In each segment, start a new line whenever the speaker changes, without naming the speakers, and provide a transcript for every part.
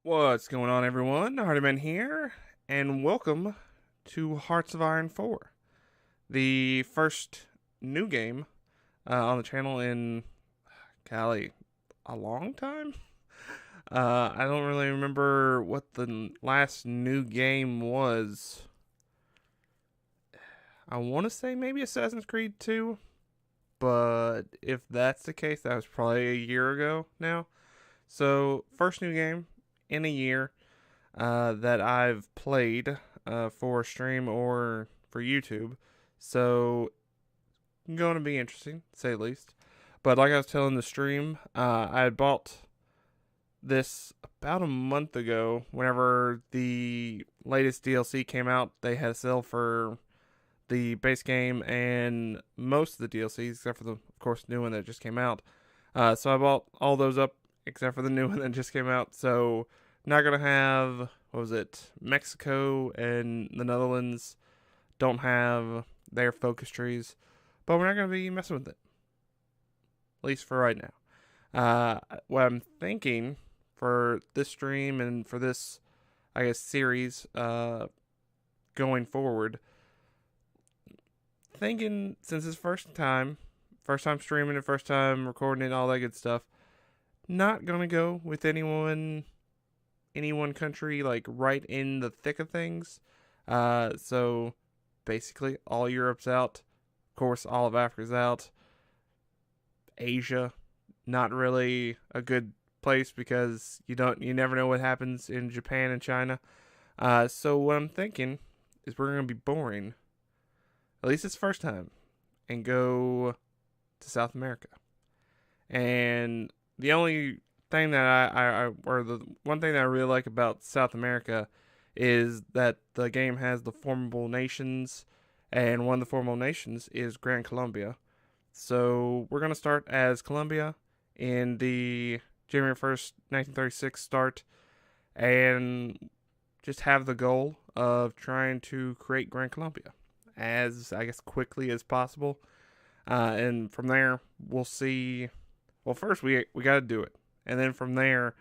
What's going on, everyone? Hardyman here, and welcome to Hearts of Iron 4, the first new game on the channel in, golly, a long time? I don't really remember what the last new game was. I want to say maybe Assassin's Creed 2, but if that's the case, that was probably a year ago now. So, first new game in a year that I've played for stream or for YouTube. So, going to be interesting, to say the least. But like I was telling the stream, I had bought this about a month ago. Whenever the latest DLC came out, they had a sale for the base game and most of the DLCs, except for the, of course, new one that just came out. So I bought all those up except for the new one that just came out. So not gonna have, what was it? Mexico and the Netherlands don't have their focus trees, but we're not gonna be messing with it, at least for right now. What I'm thinking for this stream and for this, I guess, series going forward, thinking since it's first time streaming and first time recording it, all that good stuff, not gonna go with any one country like right in the thick of things. So basically all Europe's out. Of course, all of Africa's out. Asia, not really a good place because you never know what happens in Japan and China. So what I'm thinking is we're gonna be boring, at least it's first time, and go to South America. And the only thing that or the one thing that I really like about South America is that the game has the formable nations, and one of the formable nations is Gran Colombia. So we're gonna start as Colombia in the January 1st, 1936 start, and just have the goal of trying to create Gran Colombia as, I guess, quickly as possible. And from there, we'll see. Well, first we got to do it, and then from there,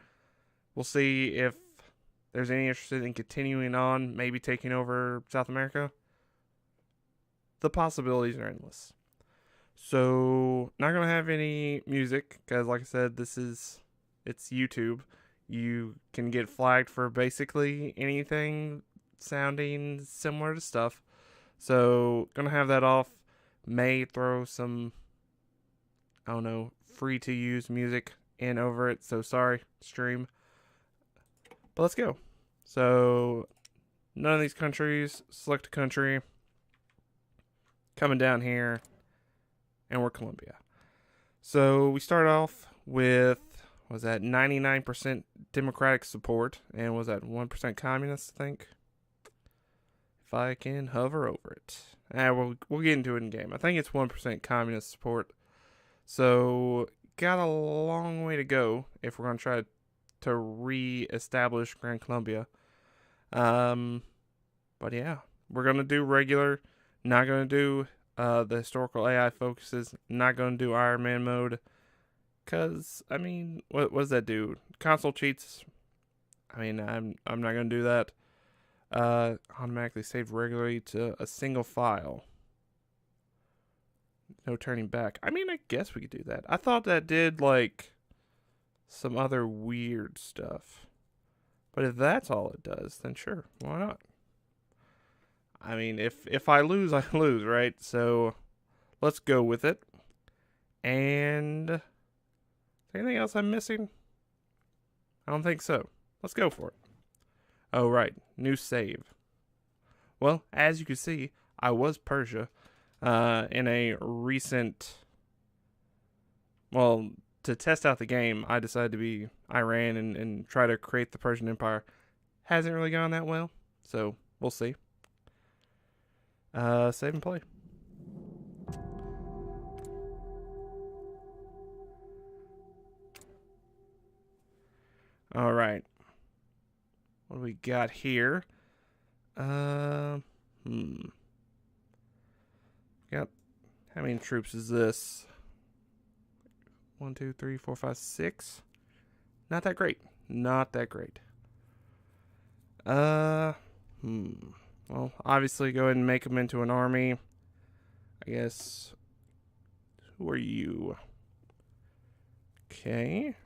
we'll see if there's any interested in continuing on, maybe taking over South America. The possibilities are endless. So, not gonna have any music because, like I said, it's YouTube. You can get flagged for basically anything sounding similar to stuff. So, gonna have that off. May throw some, I don't know, free to use music in over it. So sorry, stream. But let's go. So none of these countries. Select a country. Coming down here, and we're Colombia. So we start off with, was that 99% Democratic support, and was that 1% communist, I think? If I can hover over it. We'll get into it in game. I think it's 1% communist support. So, got a long way to go if we're going to try to re-establish Gran Colombia. But yeah, we're going to do regular. Not going to do the historical AI focuses. Not going to do Iron Man mode. Because, I mean, what does that do? Console cheats. I mean, I'm not going to do that. Automatically save regularly to a single file. No turning back. I mean, I guess we could do that. I thought that did, like, some other weird stuff. But if that's all it does, then sure, why not? I mean, if I lose, I lose, right? So, let's go with it. And, is there anything else I'm missing? I don't think so. Let's go for it. Oh, right. New save. Well, as you can see, I was Persia in a recent. Well, to test out the game, I decided to be Iran and try to create the Persian Empire. Hasn't really gone that well, so we'll see. Save and play. All right. What do we got here? Got how many troops is this? 1, 2, 3, 4, 5, 6. Not that great. Not that great. Uh, Well, obviously, go ahead and make them into an army. I guess. Who are you? Okay.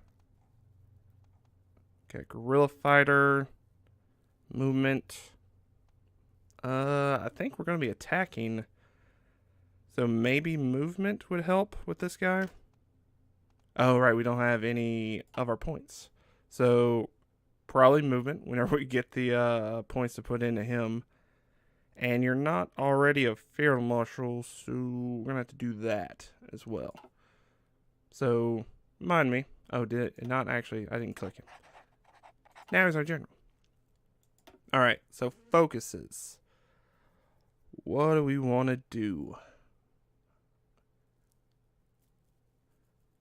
Okay, guerrilla fighter. Movement. I think we're going to be attacking. So maybe movement would help with this guy. Oh, right, we don't have any of our points. So probably movement whenever we get the points to put into him. And you're not already a field marshal, so we're going to have to do that as well. So, mind me. Oh, did it not actually? I didn't click him. Now he's our general. Alright, so focuses. What do we want to do?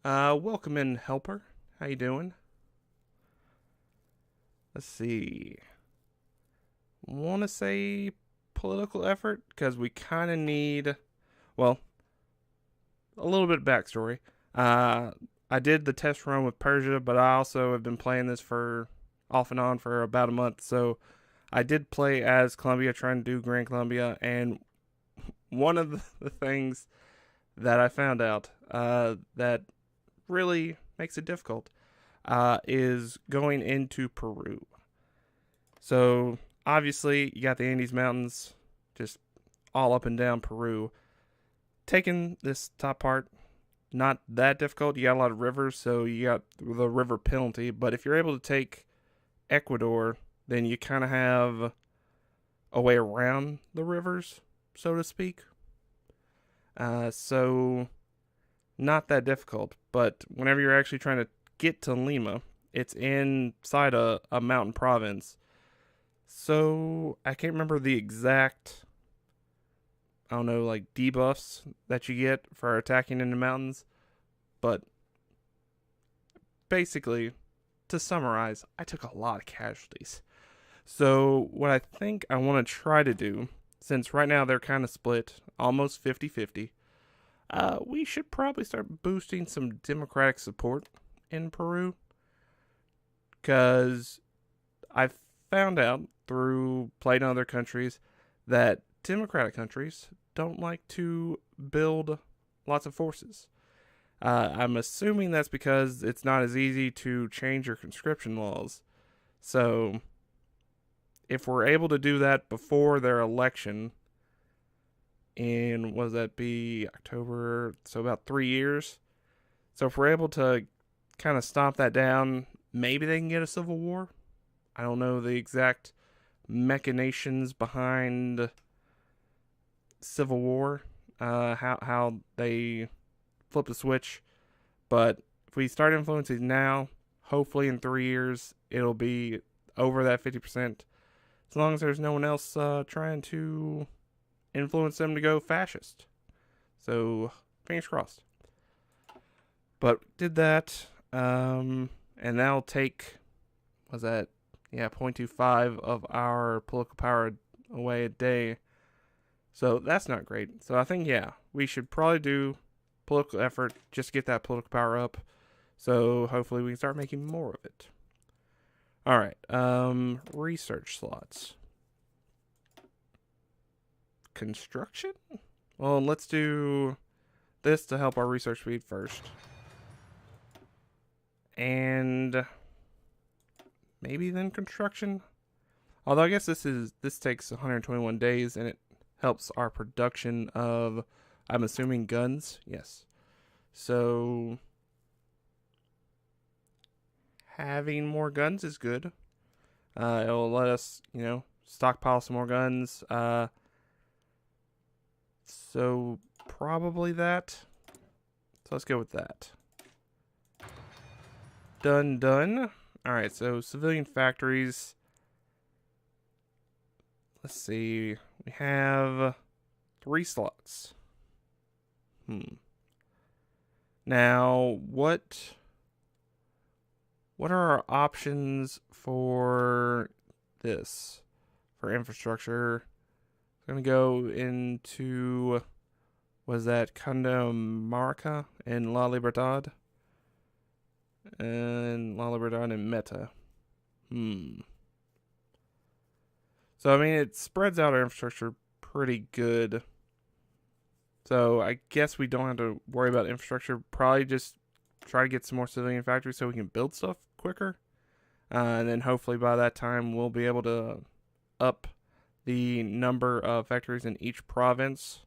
Welcome in, helper. How you doing? Let's see. Want to say political effort? Because we kind of need, well, a little bit of backstory. I did the test run with Persia, but I also have been playing this for off and on for about a month. So I did play as Colombia, trying to do Gran Colombia, and one of the things that I found out that really makes it difficult is going into Peru. So obviously you got the Andes Mountains just all up and down Peru. Taking this top part, not that difficult. You got a lot of rivers, so you got the river penalty. But if you're able to take Ecuador, then you kind of have a way around the rivers, so to speak. So not that difficult. But whenever you're actually trying to get to Lima, it's inside a mountain province. So I can't remember the exact, I don't know, like debuffs that you get for attacking in the mountains. But basically, to summarize, I took a lot of casualties. So what I think I want to try to do, since right now they're kind of split, almost 50-50, we should probably start boosting some democratic support in Peru. Because I've found out through playing in other countries that democratic countries don't like to build lots of forces. I'm assuming that's because it's not as easy to change your conscription laws. So if we're able to do that before their election in, what does that be, October, so about 3 years. So if we're able to kind of stomp that down, maybe they can get a civil war. I don't know the exact machinations behind civil war, how they flip the switch. But if we start influencing now, hopefully in 3 years it'll be over that 50%. As long as there's no one else trying to influence them to go fascist. So fingers crossed. But did that, and that'll take, was that, 0.25 of our political power away a day. So that's not great. So I think, we should probably do political effort, just get that political power up. So hopefully we can start making more of it. Alright, research slots. Construction? Well, let's do this to help our research speed first. And maybe then construction. Although I guess this takes 121 days and it helps our production of, I'm assuming, guns. Yes. So having more guns is good. It'll let us, stockpile some more guns. So probably that. So let's go with that. Done. Alright, so civilian factories. Let's see. We have 3 slots. Now, what are our options for this? For infrastructure? I'm going to go into, was that Cundinamarca and La Libertad? And La Libertad and Meta. So, I mean, it spreads out our infrastructure pretty good. So, I guess we don't have to worry about infrastructure. Probably just try to get some more civilian factories so we can build stuff quicker. And then hopefully by that time, we'll be able to up the number of factories in each province.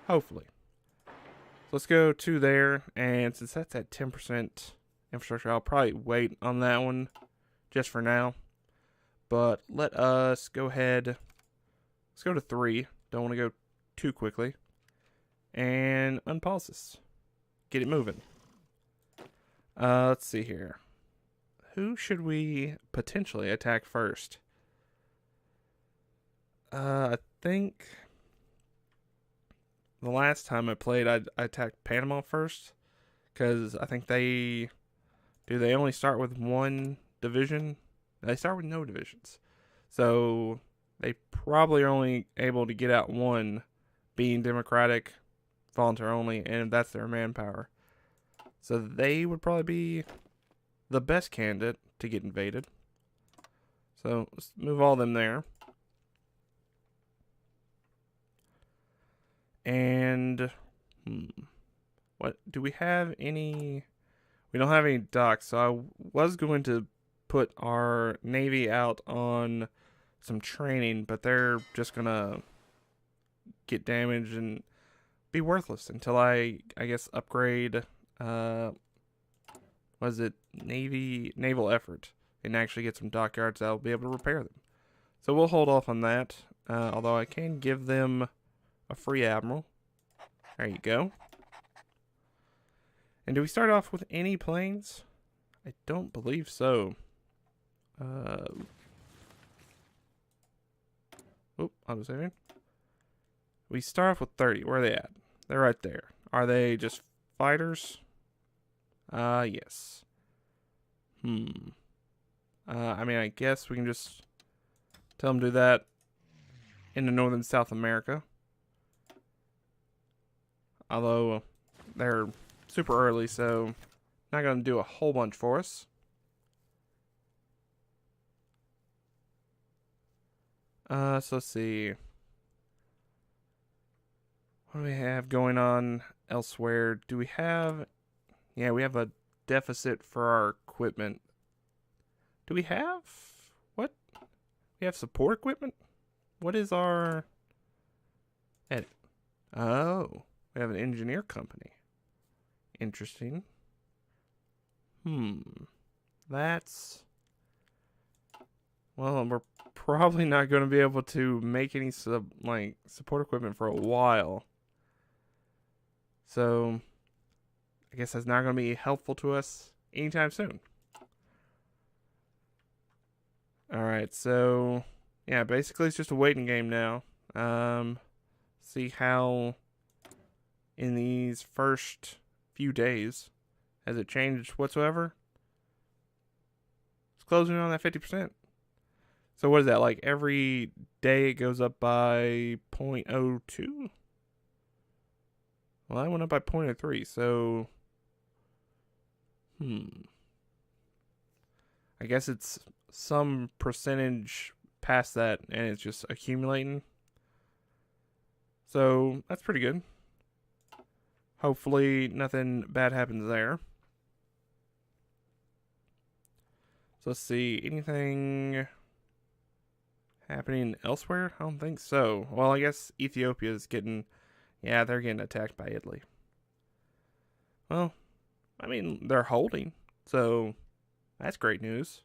Hopefully. So let's go to there. And since that's at 10% infrastructure, I'll probably wait on that one just for now. But let us go ahead. Let's go to 3. Don't want to go too quickly. And unpause this. Get it moving. Let's see here. Who should we potentially attack first? I think the last time I played, I attacked Panama first. Because I think they only start with one division? They start with no divisions. So they probably are only able to get out one, being democratic, volunteer only, and that's their manpower. So they would probably be the best candidate to get invaded. So let's move all of them there. And what do we have any? We don't have any docks, so I was going to put our navy out on some training, but they're just gonna get damaged and be worthless until I guess upgrade was it naval effort and actually get some dockyards that'll be able to repair them. So we'll hold off on that, although I can give them a free admiral. There you go. And do we start off with any planes? I don't believe so. Auto-saving. We start off with 30. Where are they at? They're right there. Are they just fighters? Yes. I mean, I guess we can just tell them to do that into northern South America. Although they're super early, so not going to do a whole bunch for us. So let's see. What do we have going on elsewhere? Do we have... Yeah, we have a deficit for our equipment. Do we have... What? We have support equipment? What is our... Edit. Oh, we have an engineer company. Interesting. That's... Well, we're probably not going to be able to make any support equipment for a while. So, I guess that's not going to be helpful to us anytime soon. Alright, so, yeah, basically it's just a waiting game now. See how in these first few days has it changed whatsoever. It's closing on that 50%. So what is that, like every day it goes up by 0.02? Well, that went up by 0.03, so... I guess it's some percentage past that, and it's just accumulating. So, that's pretty good. Hopefully, nothing bad happens there. So, let's see. Anything happening elsewhere? I don't think so. Well, I guess Ethiopia is getting... Yeah, they're getting attacked by Italy. Well, I mean, they're holding. So, that's great news.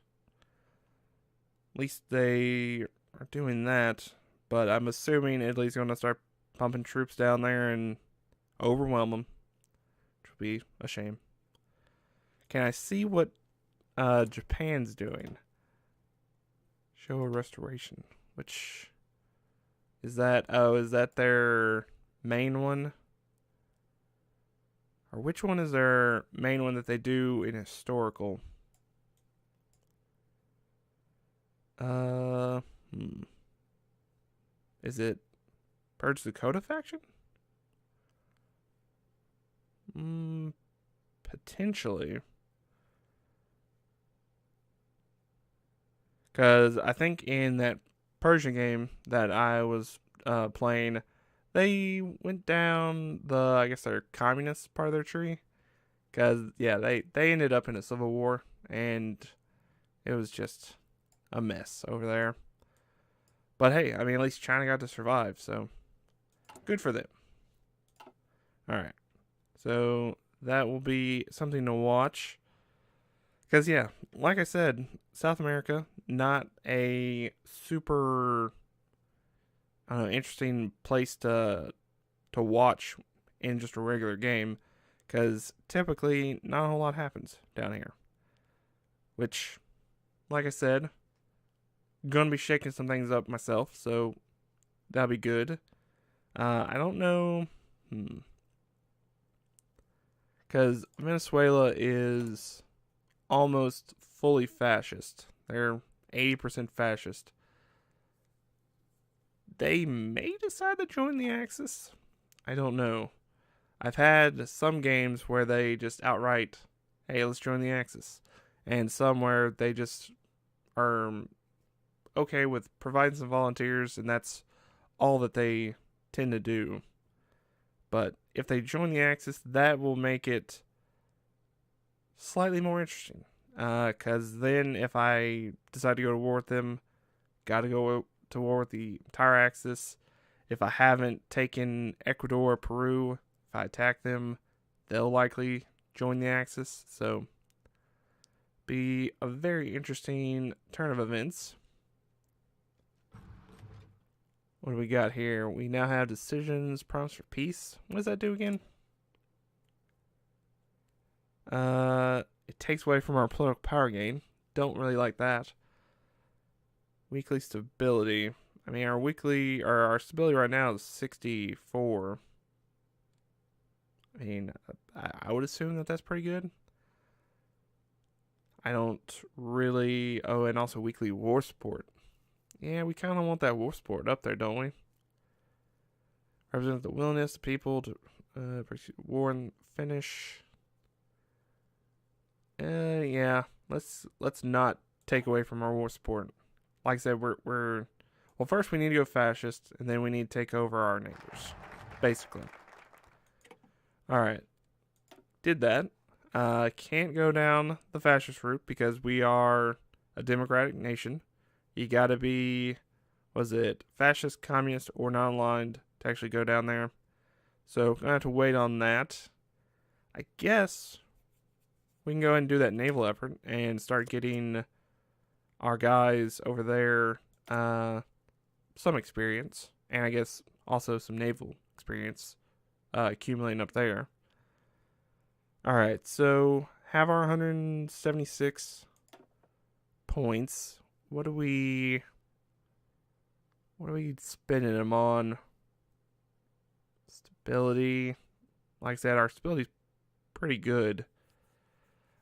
At least they are doing that. But I'm assuming Italy's going to start pumping troops down there and overwhelm them. Which will be a shame. Can I see what Japan's doing? Show a restoration. Which is that? Oh, is that their main one? Or which one is their main one that they do in historical? Is it Purge the Coda faction? Potentially. Because I think in that Persian game that I was playing, they went down the, I guess, their communist part of their tree. Because, yeah, they ended up in a civil war, and it was just a mess over there. But hey, I mean, at least China got to survive, so good for them. Alright, so that will be something to watch. Because, yeah, like I said, South America, not a super, I don't know, interesting place to watch in just a regular game. Because typically, not a whole lot happens down here. Which, like I said, gonna be shaking some things up myself, so that'll be good. I don't know, because Venezuela is almost fully fascist. They're 80% fascist. They may decide to join the Axis. I don't know. I've had some games where they just outright, hey, let's join the Axis. And some where they just are okay with providing some volunteers, and that's all that they tend to do. But if they join the Axis, that will make it slightly more interesting. Because then if I decide to go to war with them, gotta go to war with the entire Axis. If I haven't taken Ecuador or Peru, if I attack them, they'll likely join the Axis. So, be a very interesting turn of events. What do we got here? We now have decisions, promise for peace. What does that do again? It takes away from our political power gain. Don't really like that. Weekly stability. I mean, our stability right now is 64. I mean, I would assume that that's pretty good. I don't really... Oh, and also weekly war support. Yeah, we kind of want that war support up there, don't we? Represent the willingness of people to war and finish. Yeah. Let's not take away from our war support. Like I said, we're well, first we need to go fascist, and then we need to take over our neighbors, basically. All right, did that. Can't go down the fascist route because we are a democratic nation. You gotta be, was it fascist, communist, or non-aligned to actually go down there. So gonna have to wait on that. I guess we can go ahead and do that naval effort and start getting our guys over there some experience, and I guess also some naval experience accumulating up there. Alright, so have our 176 points. What are we spending them on? Stability. Like I said, our stability's pretty good.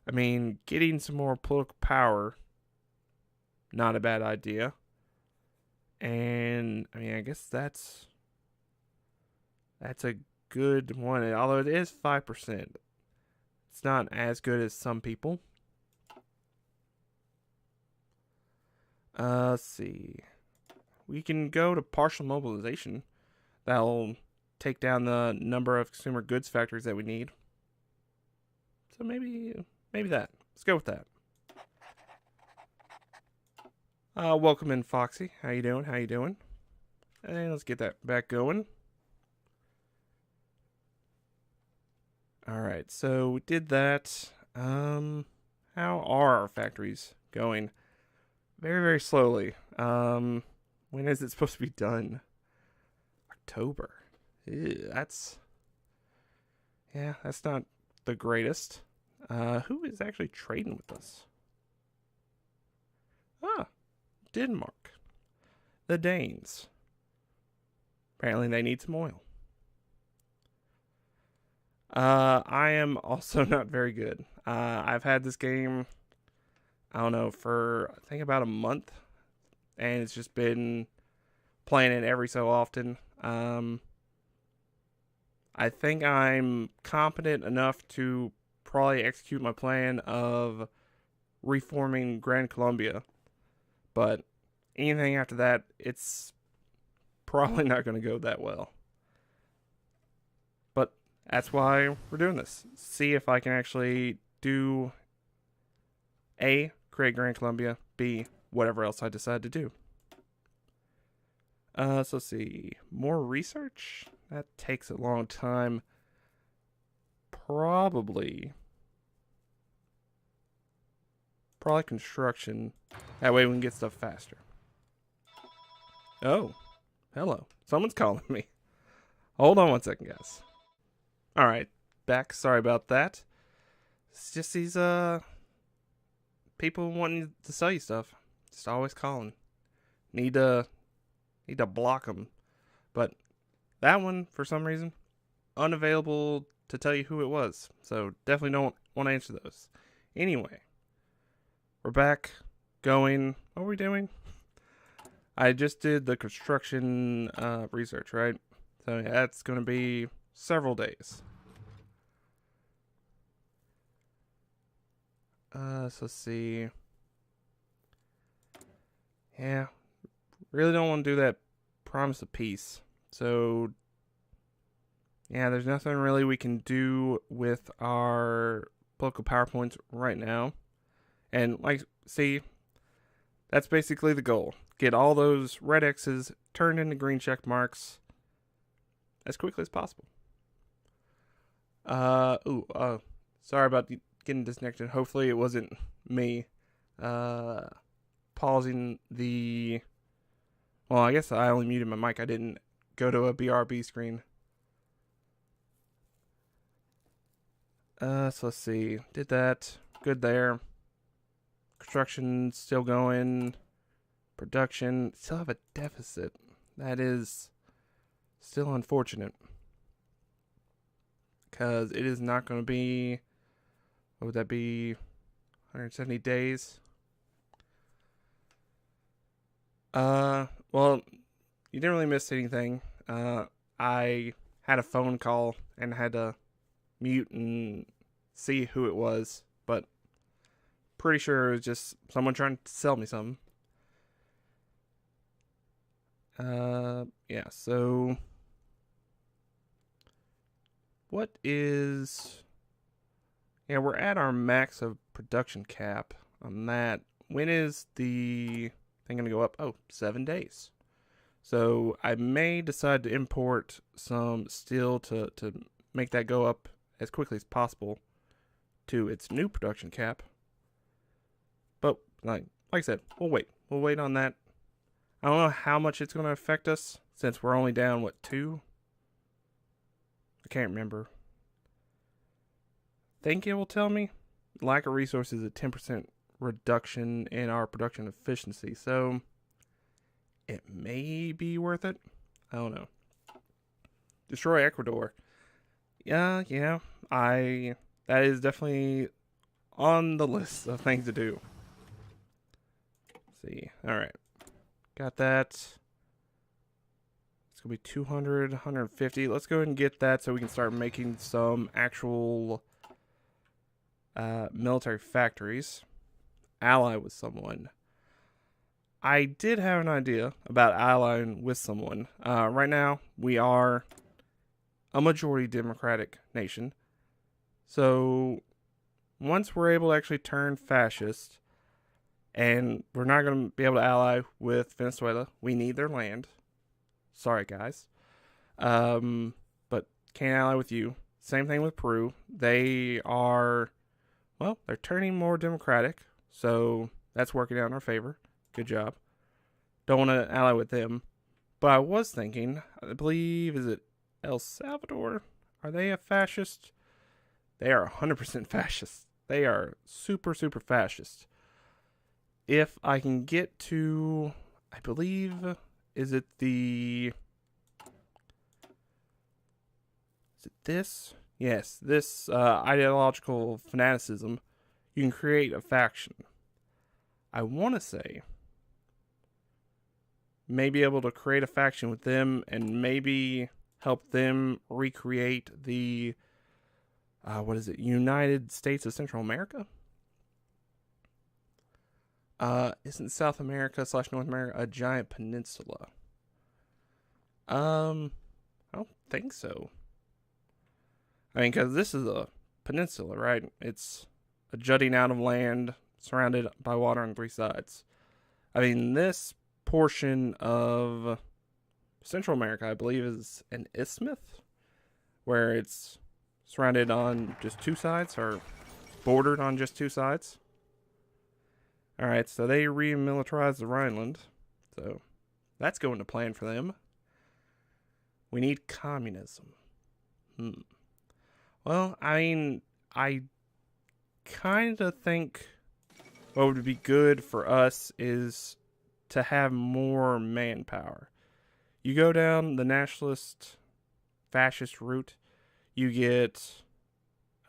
I mean, getting some more political power, not a bad idea. And I mean, I guess that's a good one. Although it is 5%, it's not as good as some people. Let's see. We can go to partial mobilization. That'll take down the number of consumer goods factories that we need. So maybe that. Let's go with that. Welcome in, Foxy. How you doing? And let's get that back going. Alright, so we did that. How are our factories going? Very, very slowly. When is it supposed to be done? October. Ew, that's not the greatest. Who is actually trading with us? Denmark. The Danes. Apparently they need some oil. I am also not very good. I've had this game, I don't know, for I think about a month, and it's just been playing it every so often. I think I'm competent enough to probably execute my plan of reforming Gran Colombia, but anything after that, it's probably not going to go that well. But that's why we're doing this. See if I can actually do A, create Gran Colombia, B, whatever else I decide to do. So let's see. More research? That takes a long time. Probably construction. That way we can get stuff faster. Oh, hello. Someone's calling me. Hold on one second, guys. Alright, back. Sorry about that. It's just these, people wanting to sell you stuff. Just always calling. Need to block them. But that one, for some reason, unavailable to tell you who it was. So definitely don't want to answer those. Anyway, we're back going. What are we doing? I just did the construction research, right? So that's going to be several days. So let's see. Yeah, really don't want to do that promise of peace. So yeah, there's nothing really we can do with our political PowerPoints right now. And like, see, that's basically the goal. Get all those red X's turned into green check marks as quickly as possible. Sorry about getting disconnected. Hopefully it wasn't me pausing the... Well, I guess I only muted my mic. I didn't go to a BRB screen. So let's see. Did that. Good there. Construction still going. Production. Still have a deficit. That is still unfortunate. Because it is not going to be... What would that be? 170 days? Well, you didn't really miss anything. I had a phone call and had to mute and see who it was, but pretty sure it was just someone trying to sell me something. Yeah, so what is... Yeah, we're at our max of production cap on that. When is the thing going to go up? Oh, 7 days. So I may decide to import some steel to make that go up as quickly as possible to its new production cap. But like I said, we'll wait. We'll wait on that. I don't know how much it's going to affect us since we're only down, what, 2? I can't remember. Think it will tell me. Lack of resources is a 10% reduction in our production efficiency. So it may be worth it. I don't know. Destroy Ecuador. Yeah. That is definitely on the list of things to do. Let's see. Alright. Got that. It's going to be 200, 150. Let's go ahead and get that so we can start making some actual military factories. Ally with someone. I did have an idea about allying with someone. Right now, we are a majority Democratic nation. So, once we're able to actually turn fascist, and we're not going to be able to ally with Venezuela, we need their land. Sorry, guys. But can't ally with you. Same thing with Peru. They are, well, they're turning more democratic, so that's working out in our favor. Good job. Don't want to ally with them. But I was thinking, I believe, is it El Salvador? Are they a fascist? They are 100% fascist. They are super, super fascist. If I can get to, I believe, is it this? Yes, this ideological fanaticism. You can create a faction. I want to say maybe able to create a faction with them and maybe help them recreate the United States of Central America. Isn't South America / North America a giant peninsula? I don't think so. I mean, because this is a peninsula, right? It's a jutting out of land surrounded by water on three sides. I mean, this portion of Central America, I believe, is an isthmus, where it's surrounded on just two sides, or bordered on just two sides. Alright, so they remilitarized the Rhineland. So that's going to plan for them. We need communism. Well, I mean, I kind of think what would be good for us is to have more manpower. You go down the nationalist, fascist route, you get,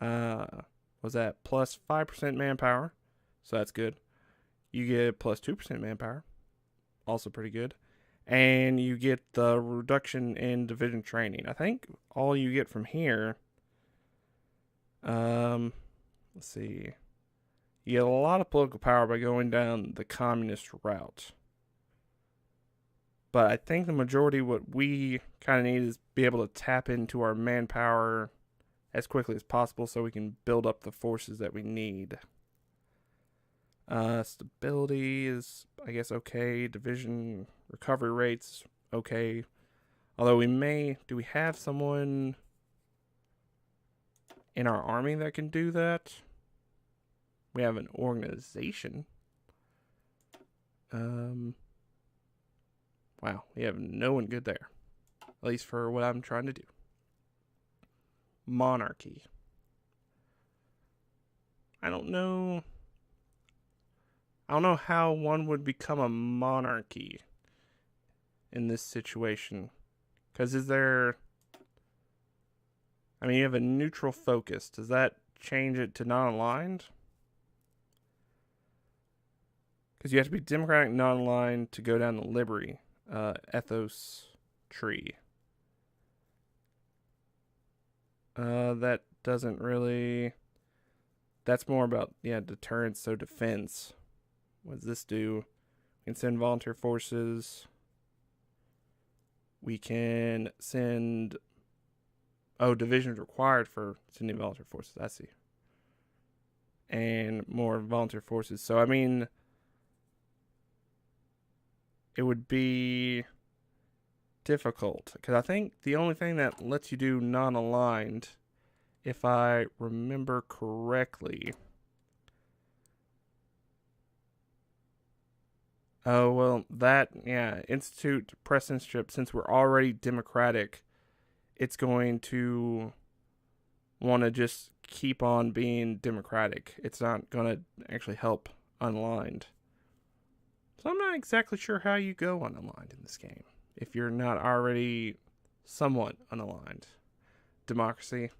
was that plus 5% manpower? So that's good. You get plus 2% manpower. Also pretty good. And you get the reduction in division training. I think all you get from here, let's see. You get a lot of political power by going down the communist route. But I think the majority, what we kind of need is be able to tap into our manpower as quickly as possible so we can build up the forces that we need. Stability is, I guess, okay. Division recovery rates, okay. Although do we have someone in our army that can do that? We have an organization. Wow, we have no one good there. At least for what I'm trying to do. Monarchy. I don't know how one would become a monarchy in this situation. Because you have a neutral focus. Does that change it to non-aligned? Because you have to be democratic non-aligned to go down the liberty ethos tree. That doesn't really... That's more about, deterrence, so defense. What does this do? We can send volunteer forces. We can send... divisions required for sending volunteer forces. I see. And more volunteer forces. So, it would be difficult. Because I think the only thing that lets you do non-aligned, if I remember correctly... Oh, well, Institute, press institute, since we're already democratic, it's going to want to just keep on being democratic. It's not going to actually help unaligned. So I'm not exactly sure how you go unaligned in this game, if you're not already somewhat unaligned. Democracy.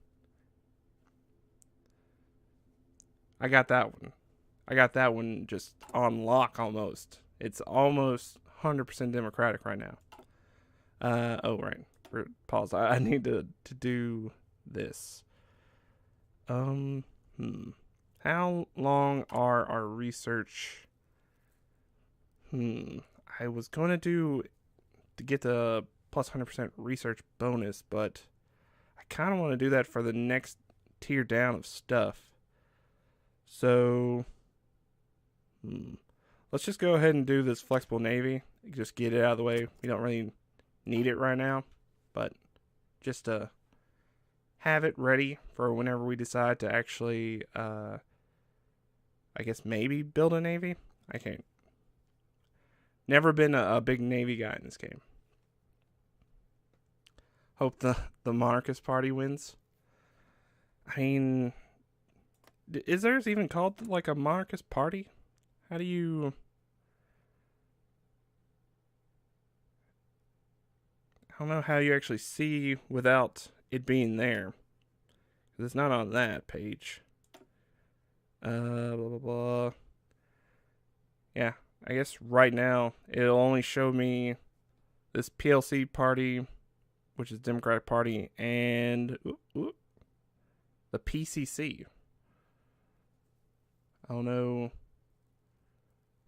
I got that one just on lock almost. It's almost 100% democratic right now. Right. Pause. I need to do this. How long are our research? I was going to get the plus 100% research bonus, but I kind of want to do that for the next tier down of stuff. So, let's just go ahead and do this flexible navy. Just get it out of the way. We don't really need it right now, but just to have it ready for whenever we decide to actually, I guess maybe build a navy. I can't. Never been a big navy guy in this game. Hope the monarchist party wins. I mean, is theirs even called like a monarchist party? How do you... I don't know how you actually see without it being there. Because it's not on that page. Blah, blah, blah. Yeah, I guess right now it'll only show me this PLC party, which is Democratic Party, and the PCC. I don't know.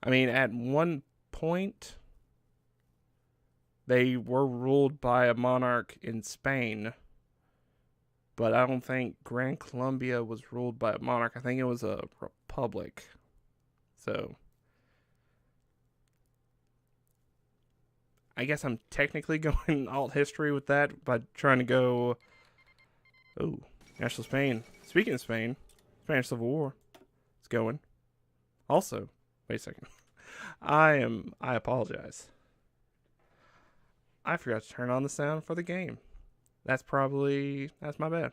I mean, at one point, they were ruled by a monarch in Spain, but I don't think Gran Colombia was ruled by a monarch. I think it was a republic. So, I guess I'm technically going alt history with that by trying to go. Oh, national Spain. Speaking of Spain, Spanish Civil War. It's going. Also, wait a second. I apologize. I forgot to turn on the sound for the game. That's my bad.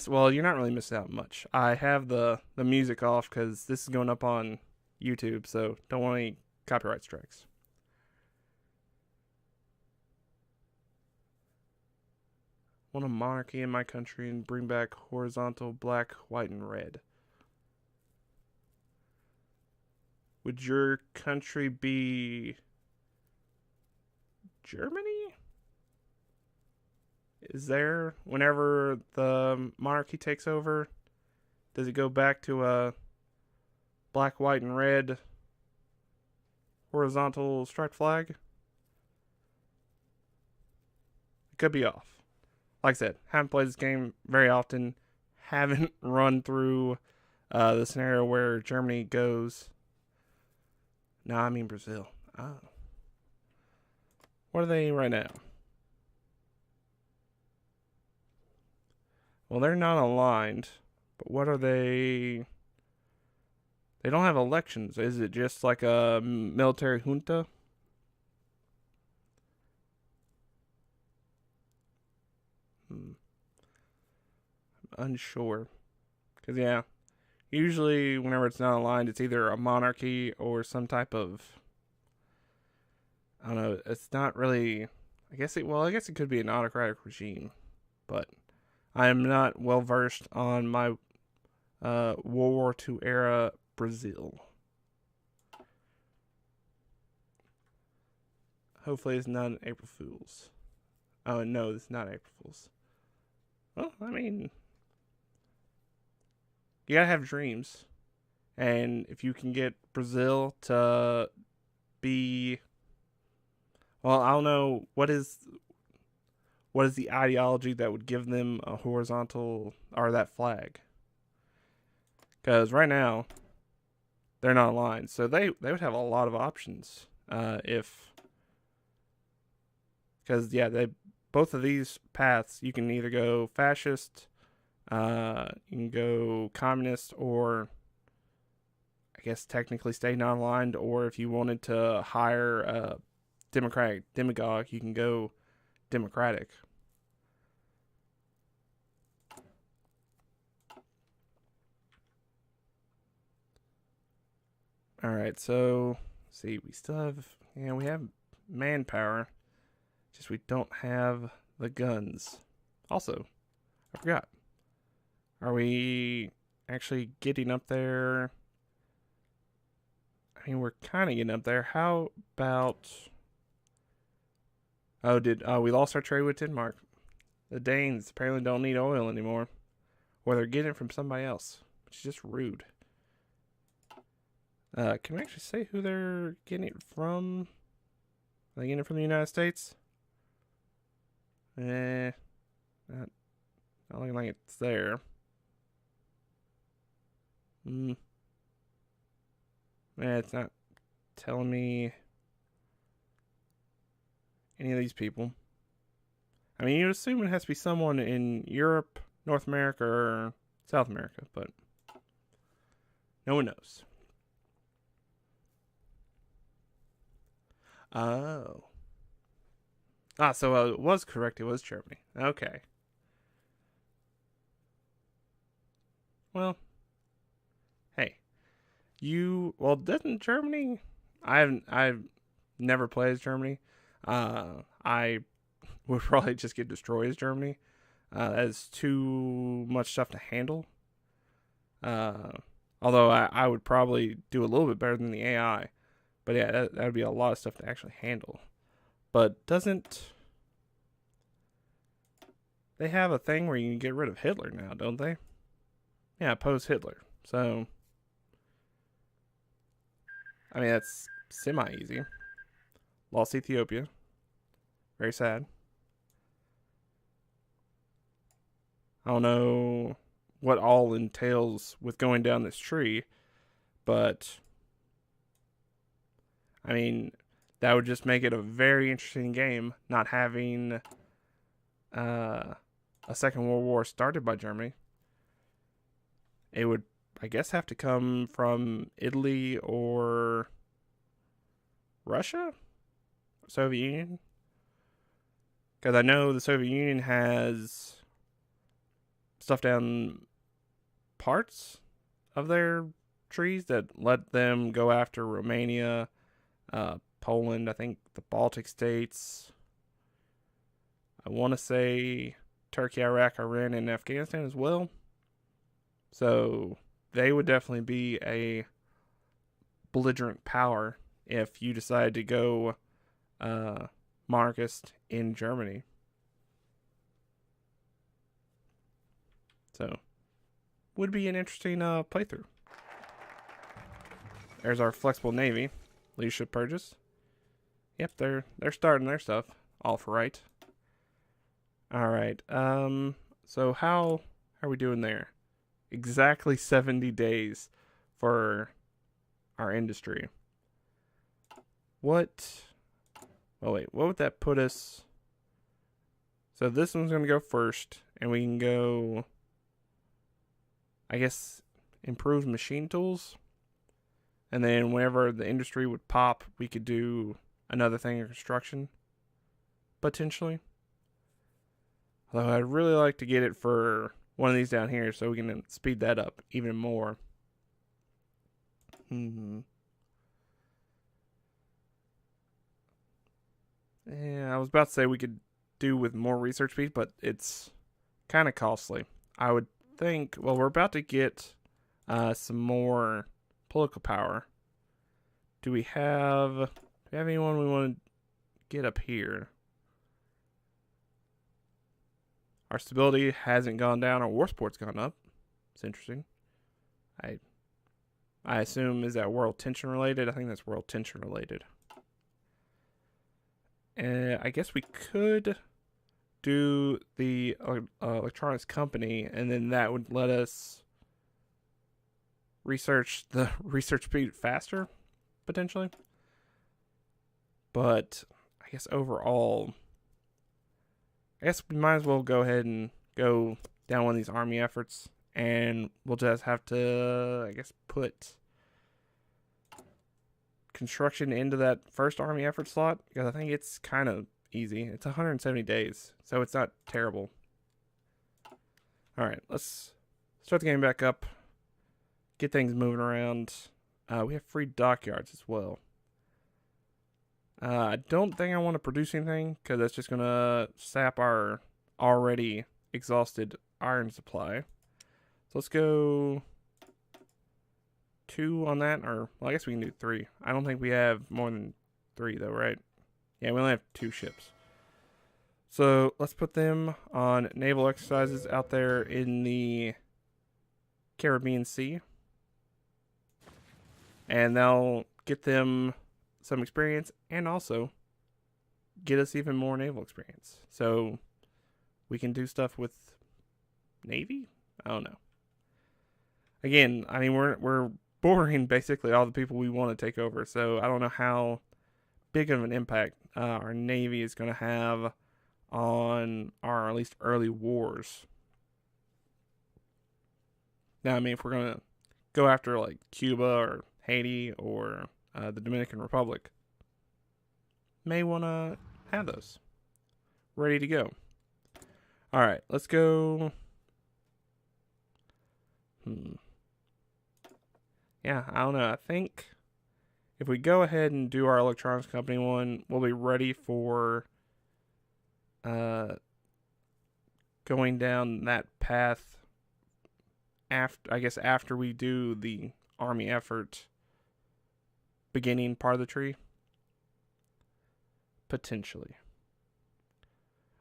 Well, you're not really missing out much. I have the music off because this is going up on YouTube, so don't want any copyright strikes. Want a monarchy in my country and bring back horizontal black, white, and red. Would your country be Germany? Is there, whenever the monarchy takes over, does it go back to a black, white, and red horizontal striped flag? It could be off. Like I said, haven't played this game very often. Haven't run through the scenario where Germany goes. No, I mean Brazil. Oh. What are they right now? Well, they're not aligned. But what are they? They don't have elections. Is it just like a military junta? I'm unsure. Because, yeah, usually whenever it's not aligned, it's either a monarchy or some type of, I don't know, it's not really, I guess it could be an autocratic regime. But I am not well versed on my World War II era Brazil. Hopefully it's not an April Fool's. Oh, no, it's not April Fool's. Well, I mean, you gotta have dreams. And if you can get Brazil to be, well, I don't know, what is the ideology that would give them a horizontal, or that flag? Because right now, they're not aligned. So they would have a lot of options if, because, yeah, both of these paths, you can either go fascist, you can go communist, or I guess technically stay non-aligned, or if you wanted to hire a democratic demagogue, you can go democratic. Alright, so, see, we still have, we have manpower, just we don't have the guns. Also, I forgot. Are we actually getting up there? I mean, we're kind of getting up there. How about... Oh, we lost our trade with Denmark. The Danes apparently don't need oil anymore. Or they're getting it from somebody else, which is just rude. Can we actually say who they're getting it from? Are they getting it from the United States? Not looking like it's there. It's not telling me any of these people. I mean, you'd assume it has to be someone in Europe, North America, or South America, but no one knows. Oh. So it was correct. It was Germany. Okay. Well, hey, doesn't Germany? I've never played as Germany. I would probably just get destroyed as Germany. That's too much stuff to handle. Although I would probably do a little bit better than the AI. But yeah, that would be a lot of stuff to actually handle. But doesn't... They have a thing where you can get rid of Hitler now, don't they? Yeah, post Hitler. So... I mean, that's semi-easy. Lost Ethiopia. Very sad. I don't know what all entails with going down this tree, but I mean, that would just make it a very interesting game, not having a Second World War started by Germany. It would, I guess, have to come from Italy or Russia? Soviet Union? Because I know the Soviet Union has stuff down parts of their trees that let them go after Romania, Poland, I think the Baltic states. I want to say Turkey, Iraq, Iran, and Afghanistan as well. So they would definitely be a belligerent power if you decide to go monarchist in Germany. So would be an interesting playthrough. There's our flexible navy leadership purchase. Yep, they're starting their stuff off right. All right. So how are we doing there? Exactly 70 days for our industry. What? Oh wait, what would that put us? So this one's gonna go first, and we can go, I guess, improve machine tools. And then whenever the industry would pop, we could do another thing in construction, potentially. Although I'd really like to get it for one of these down here so we can speed that up even more. Yeah, I was about to say we could do with more research speed, but it's kind of costly. I would think, well, we're about to get some more political power. Do we have anyone we want to get up here? Our stability hasn't gone down. Our war support's gone up. It's interesting. I assume, is that world tension related? I think that's world tension related. I guess we could do the electronics company, and then that would let us research the research speed faster, potentially. But I guess overall, I guess we might as well go ahead and go down one of these army efforts, and we'll just have to, I guess, put construction into that first army effort slot, because I think it's kind of easy. It's 170 days, so it's not terrible. Alright, let's start the game back up, get things moving around. We have free dockyards as well. I don't think I want to produce anything, because that's just going to sap our already exhausted iron supply. So let's go 2 on that, or, well, I guess we can do 3. I don't think we have more than 3, though, right? Yeah, we only have 2 ships. So let's put them on naval exercises out there in the Caribbean Sea. And they'll get them some experience, and also get us even more naval experience, so we can do stuff with Navy. I don't know. Again, I mean, we're boring basically all the people we want to take over, so I don't know how big of an impact our Navy is going to have on our at least early wars. Now, I mean, if we're going to go after like Cuba or Haiti or the Dominican Republic, may want to have those ready to go. All right, let's go. Yeah, I don't know. I think if we go ahead and do our electronics company one, we'll be ready for going down that path after we do the army effort beginning part of the tree, potentially,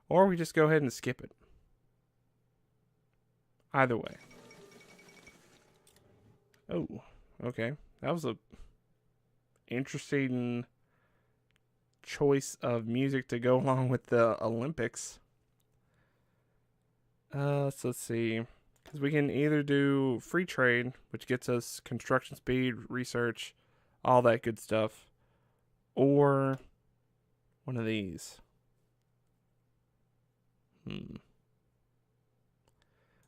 or we just go ahead and skip it. Either way. Oh, okay, that was a interesting choice of music to go along with the Olympics. So let's see. Because we can either do free trade, which gets us construction speed, research, all that good stuff, or one of these.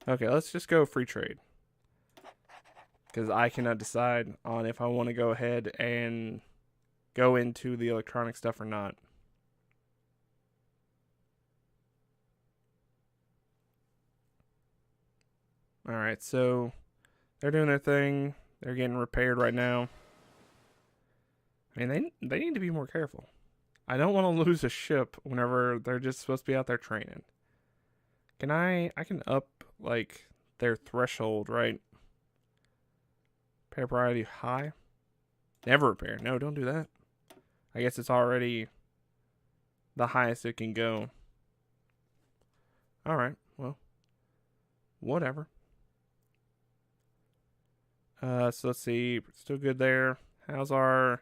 Okay, let's just go free trade. Because I cannot decide on if I want to go ahead and go into the electronic stuff or not. Alright, so they're doing their thing. They're getting repaired right now. I mean, they need to be more careful. I don't want to lose a ship whenever they're just supposed to be out there training. I can up, like, their threshold, right? Repair priority high. Never repair. No, don't do that. I guess it's already the highest it can go. Alright, well, whatever. So let's see. Still good there. How's our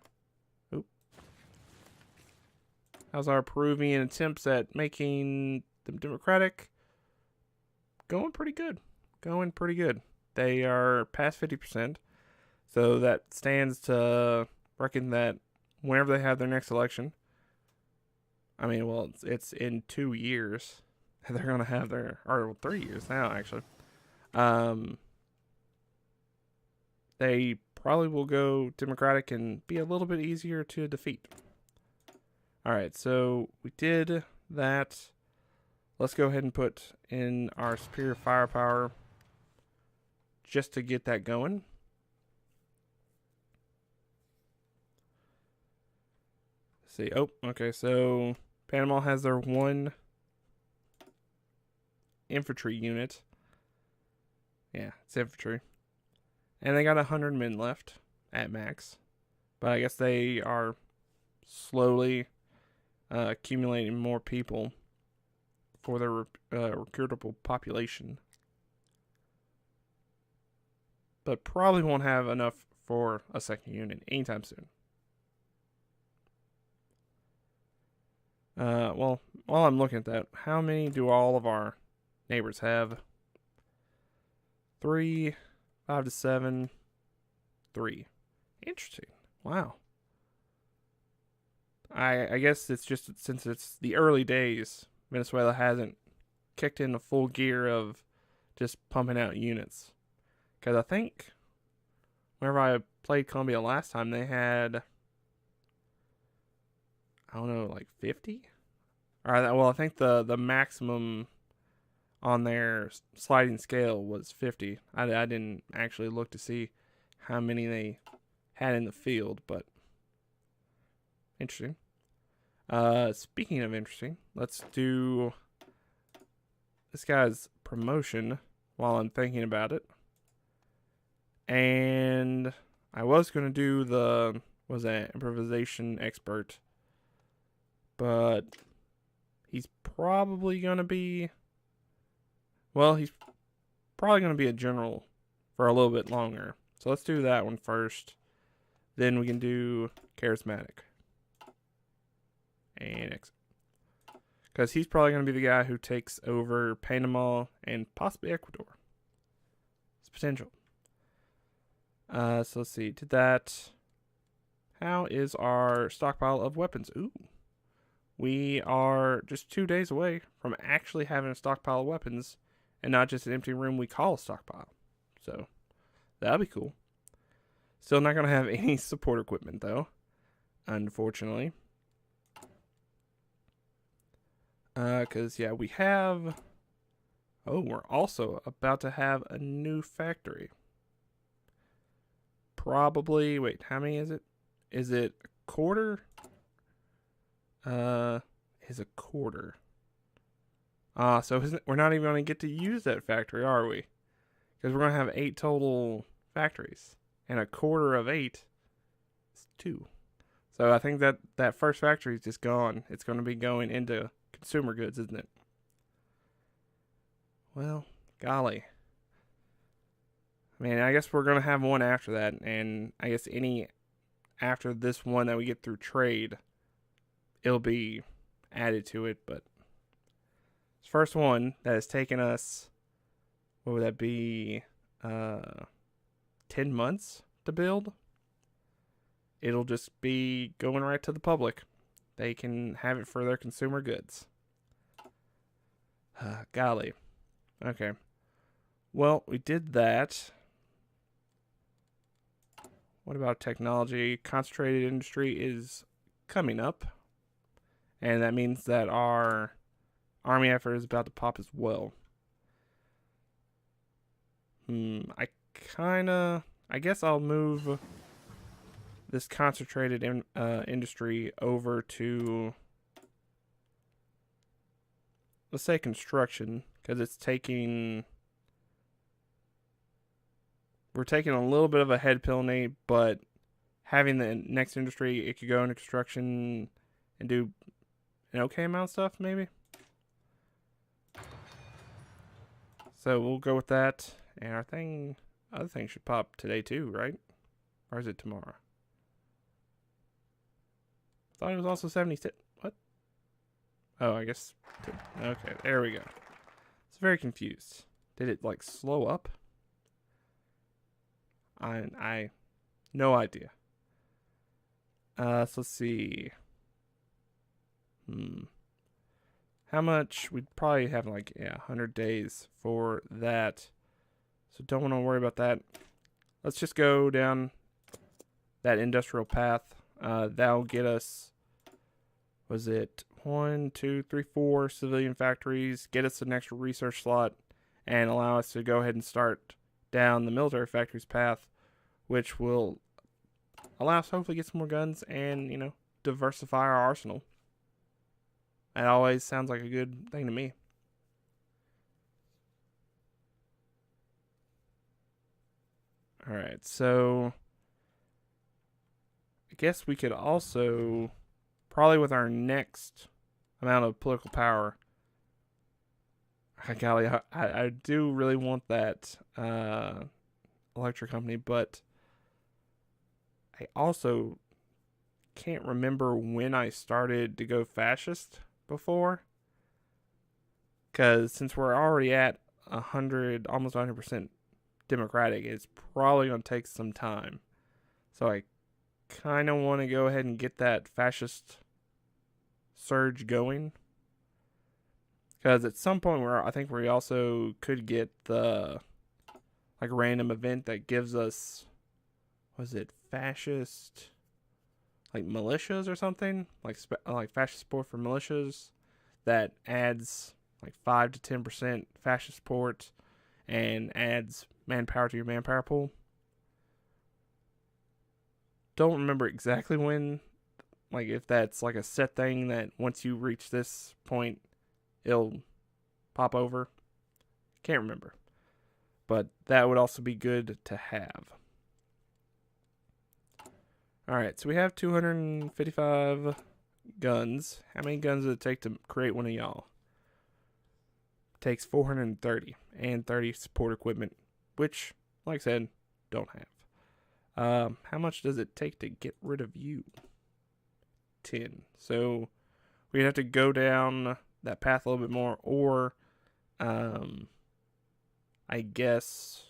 Peruvian attempts at making them democratic? Going pretty good. They are past 50%. So that stands to reckon that whenever they have their next election, I mean, well, it's in 2 years. They're going to have or 3 years now, actually. They probably will go democratic and be a little bit easier to defeat. Alright, so we did that. Let's go ahead and put in our superior firepower just to get that going. Let's see. Oh, okay, so Panama has their 1 infantry unit. Yeah, it's infantry. And they got 100 men left at max. But I guess they are slowly accumulating more people for their recruitable population. But probably won't have enough for a second unit anytime soon. Well, while I'm looking at that, how many do all of our neighbors have? 3, 5 to 7, 3. Interesting. Wow. I guess it's just since it's the early days, Venezuela hasn't kicked in the full gear of just pumping out units. Because I think whenever I played Colombia last time, they had, I don't know, like 50? Well, I think the maximum on their sliding scale was 50. I didn't actually look to see how many they had in the field, but interesting. Speaking of interesting, let's do this guy's promotion while I'm thinking about it. And I was going to do the, improvisation expert, but he's probably going to be, he's probably going to be a general for a little bit longer. So let's do that one first. Then we can do charismatic. And exit. Because he's probably going to be the guy who takes over Panama and possibly Ecuador. It's potential. So let's see. Did that. How is our stockpile of weapons? Ooh. We are just 2 days away from actually having a stockpile of weapons and not just an empty room we call a stockpile. So that'll be cool. Still not going to have any support equipment though, unfortunately. Because, yeah, we have... Oh, we're also about to have a new factory. Probably... Wait, how many is it? Is it a quarter? Is a quarter. So we're not even going to get to use that factory, are we? Because we're going to have 8 total factories. And a quarter of 8 is 2. So I think that first factory is just gone. It's going to be going into consumer goods, isn't it? Well, golly. I mean, I guess we're going to have one after that. And I guess any after this one that we get through trade, it'll be added to it. But this first one that has taken us, what would that be, 10 months to build? It'll just be going right to the public. They can have it for their consumer goods. Golly. Okay. Well, we did that. What about technology? Concentrated industry is coming up. And that means that our army effort is about to pop as well. I guess I'll move this concentrated industry over to, let's say, construction, because we're taking a little bit of a head penalty, but having the next industry, it could go into construction and do an okay amount of stuff, maybe. So we'll go with that, and our other thing should pop today too, right? Or is it tomorrow? Thought it was also 76. What? Oh, I guess. Okay, there we go. It's very confused. Did it like slow up? I no idea. So let's see. How much? We'd probably have like 100 days for that. So don't want to worry about that. Let's just go down that industrial path. That'll get us, was it 1, 2, 3, 4 civilian factories, get us an extra research slot, and allow us to go ahead and start down the military factories path, which will allow us to hopefully get some more guns and, diversify our arsenal. That always sounds like a good thing to me. Alright, so I guess we could also, probably with our next amount of political power, golly, I do really want that electric company, but I also can't remember when I started to go fascist before, because since we're already at 100, almost 100% democratic, it's probably going to take some time. So I kind of want to go ahead and get that fascist surge going, because at some point I think we also could get the random event that gives us, was it fascist militias or something, like fascist support for militias, that adds 5 to 10% fascist support and adds manpower to your manpower pool. Don't remember exactly when, if that's a set thing that once you reach this point it'll pop over. Can't remember, but that would also be good to have. Alright, so we have 255 guns. How many guns does it take to create one of y'all? It takes 430 and 30 support equipment, which, like I said, don't have. How much does it take to get rid of you? 10. So we'd have to go down that path a little bit more, or I guess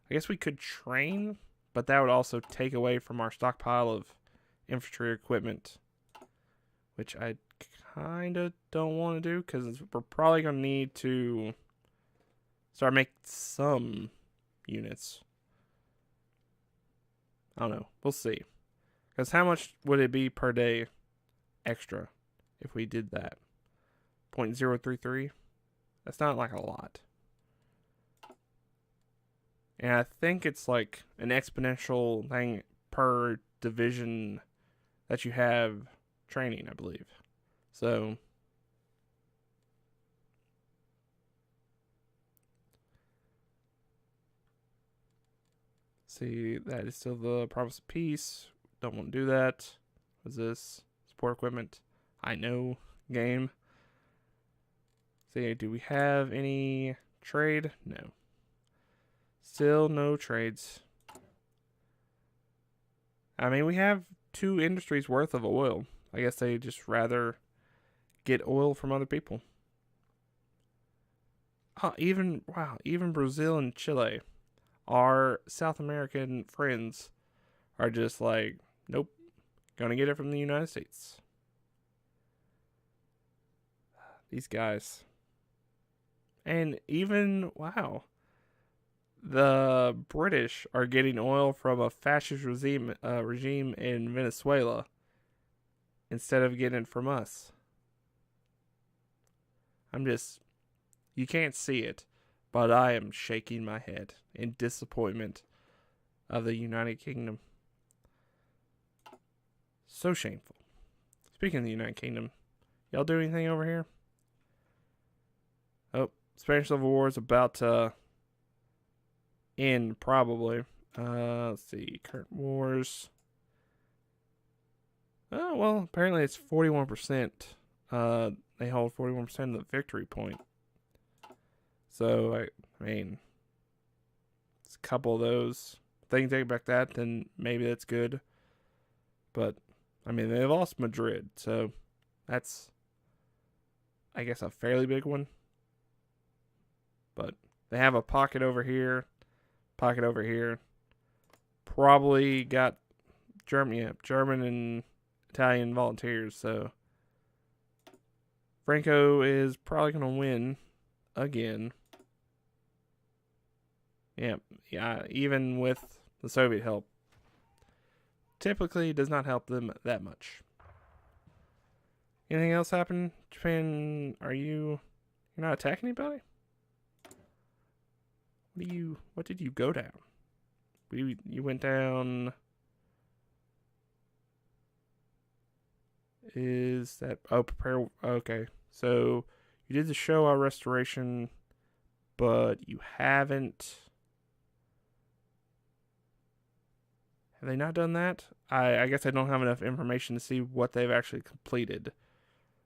we could train, but that would also take away from our stockpile of infantry equipment, which I kind of don't want to do, because we're probably going to need to start making some units. I don't know. We'll see. Because how much would it be per day extra if we did that? 0.033? That's not a lot. And I think it's an exponential thing per division that you have training, I believe. So see, that is still the promise of peace. Don't want to do that. What's this? Support equipment. I know. Game. See, do we have any trade? No. Still no trades. I mean, we have 2 industries worth of oil. I guess they just rather get oil from other people. Even Brazil and Chile, our South American friends, are just like, nope, gonna get it from the United States. These guys. And even, wow, the British are getting oil from a fascist regime in Venezuela instead of getting it from us. You can't see it, but I am shaking my head in disappointment of the United Kingdom. So shameful. Speaking of the United Kingdom, y'all do anything over here? Oh, Spanish Civil War is about to end, probably. Let's see. Current wars. Oh, well, apparently it's 41%. They hold 41% of the victory point. So, I mean, it's a couple of those. If they can take back that, then maybe that's good. But, I mean, they lost Madrid, so that's, I guess, a fairly big one. But they have a pocket over here. Probably got German and Italian volunteers. So Franco is probably going to win again. Yeah, even with the Soviet help. Typically does not help them that much. Anything else happen? Japan, you're not attacking anybody? What did you go down? You went down. Is that, prepare, okay. So you did the Showa restoration, but you haven't. Have they not done that? I guess I don't have enough information to see what they've actually completed,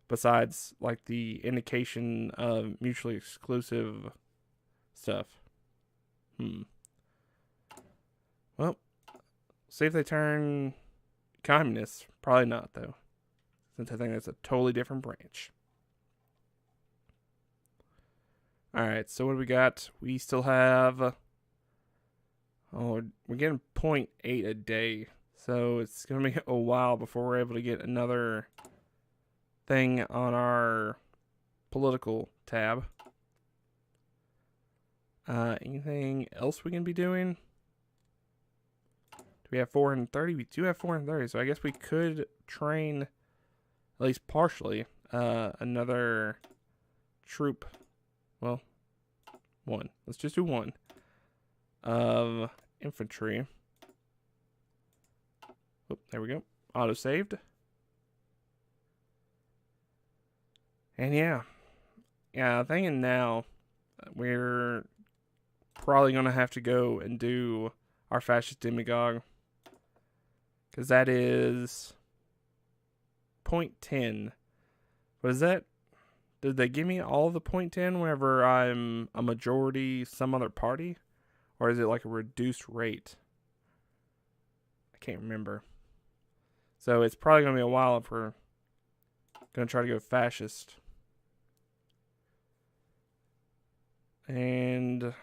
besides like the indication of mutually exclusive stuff. Well, see if they turn communists. Probably not, though, since I think that's a totally different branch. Alright, so what do we got? We still have... we're getting 0.8 a day. So it's going to be a while before we're able to get another thing on our political tab. Anything else we can be doing? Do we have 430? We do have 430, so I guess we could train, at least partially, another troop. Well, one. Let's just do one. Of infantry. Oh, there we go. Auto saved. And yeah, I'm thinking now we're probably going to have to go and do our fascist demagogue. Because that is 0.10. What is that? Did they give me all of the 0.10 whenever I'm a majority some other party? Or is it like a reduced rate? I can't remember. So it's probably going to be a while if we're going to try to go fascist. And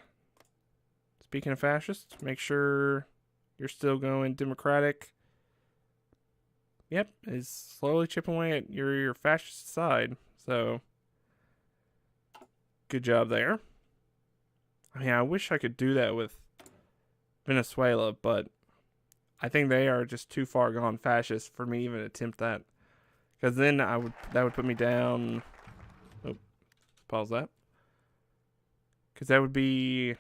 speaking of fascists, make sure you're still going democratic. Yep, it's slowly chipping away at your fascist side. So, good job there. I mean, I wish I could do that with Venezuela, but I think they are just too far gone fascist for me even to attempt that. Because then that would put me down. Oh, pause that. Because that would be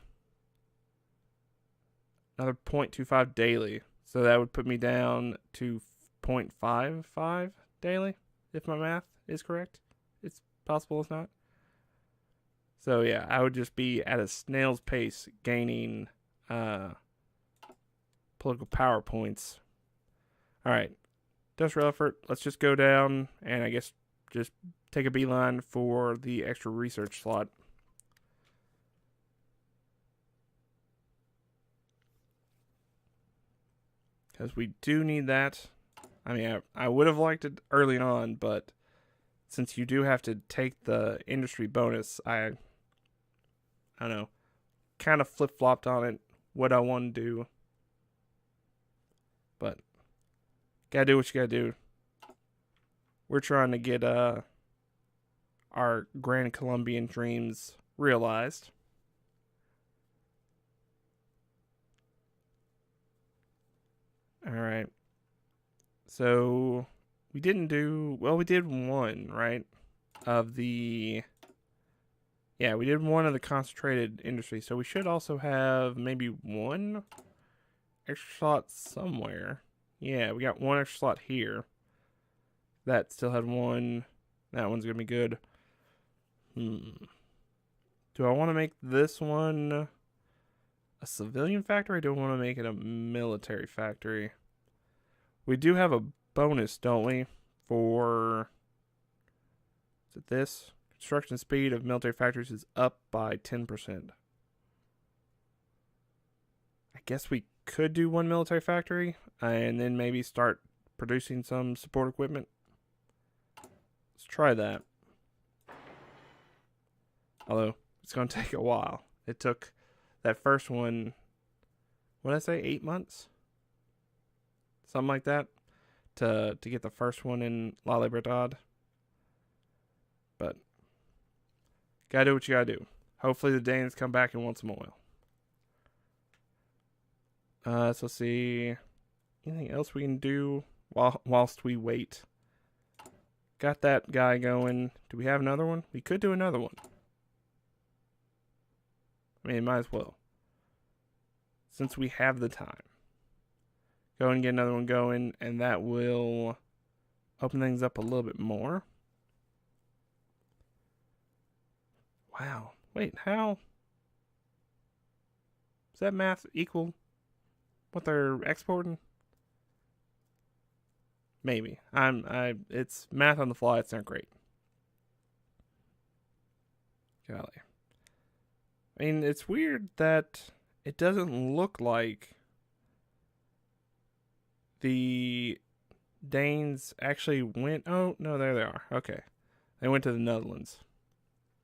another 0.25 daily. So that would put me down to 0.55 daily, if my math is correct. It's possible it's not. So yeah, I would just be at a snail's pace gaining political power points. Alright, industrial effort. Let's just go down and I guess just take a beeline for the extra research slot. Because we do need that. I mean, I would have liked it early on, but since you do have to take the industry bonus, I don't know, kind of flip-flopped on it, what I want to do. But gotta do what you gotta do. We're trying to get our Gran Colombian dreams realized. Alright. So we didn't do, well, we did one, right? Of the, yeah, we did one of the concentrated industry. So we should also have maybe one extra slot somewhere. Yeah, we got one extra slot here. That still had one. That one's going to be good. Do I want to make this one a civilian factory? Or do I want to make it a military factory? We do have a bonus, don't we? For, is it this? Construction speed of military factories is up by 10%. I guess we could do one military factory and then maybe start producing some support equipment. Let's try that. Although it's going to take a while. It took that first one, what did I say, 8 months? Something like that to get the first one in La Libertad. But gotta do what you gotta do. Hopefully the Danes come back and want some oil. So let's see. Anything else we can do whilst we wait? Got that guy going. Do we have another one? We could do another one. I mean, might as well. Since we have the time. Go and get another one going, and that will open things up a little bit more. Wow. Wait, how? Does that math equal what they're exporting? Maybe. It's math on the fly, it's not great. Golly. I mean, it's weird that it doesn't look like the Danes actually went. Oh, no, there they are. Okay. They went to the Netherlands.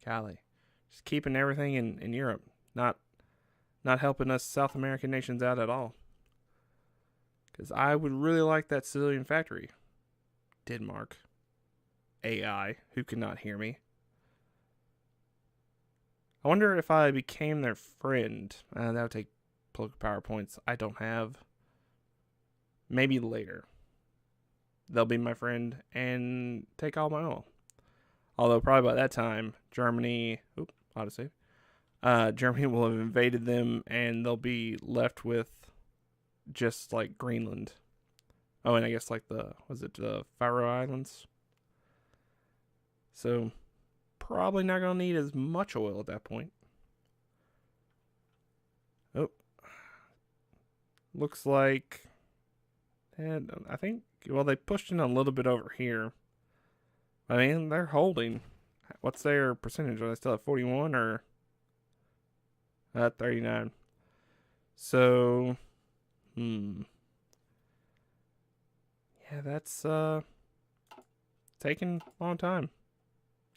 Golly. Just keeping everything in Europe. Not helping us South American nations out at all. Because I would really like that civilian factory. Denmark. AI, who cannot hear me. I wonder if I became their friend. That would take political power points I don't have. Maybe later. They'll be my friend and take all my oil. Although probably by that time, Germany... Oop, autosave. Germany will have invaded them and they'll be left with just like Greenland. Oh, and I guess like the Faroe Islands? So, probably not going to need as much oil at that point. Oh. Looks like... And I think, well, they pushed in a little bit over here. I mean, they're holding. What's their percentage? Are they still at 41 or at 39? So, yeah, that's taking a long time.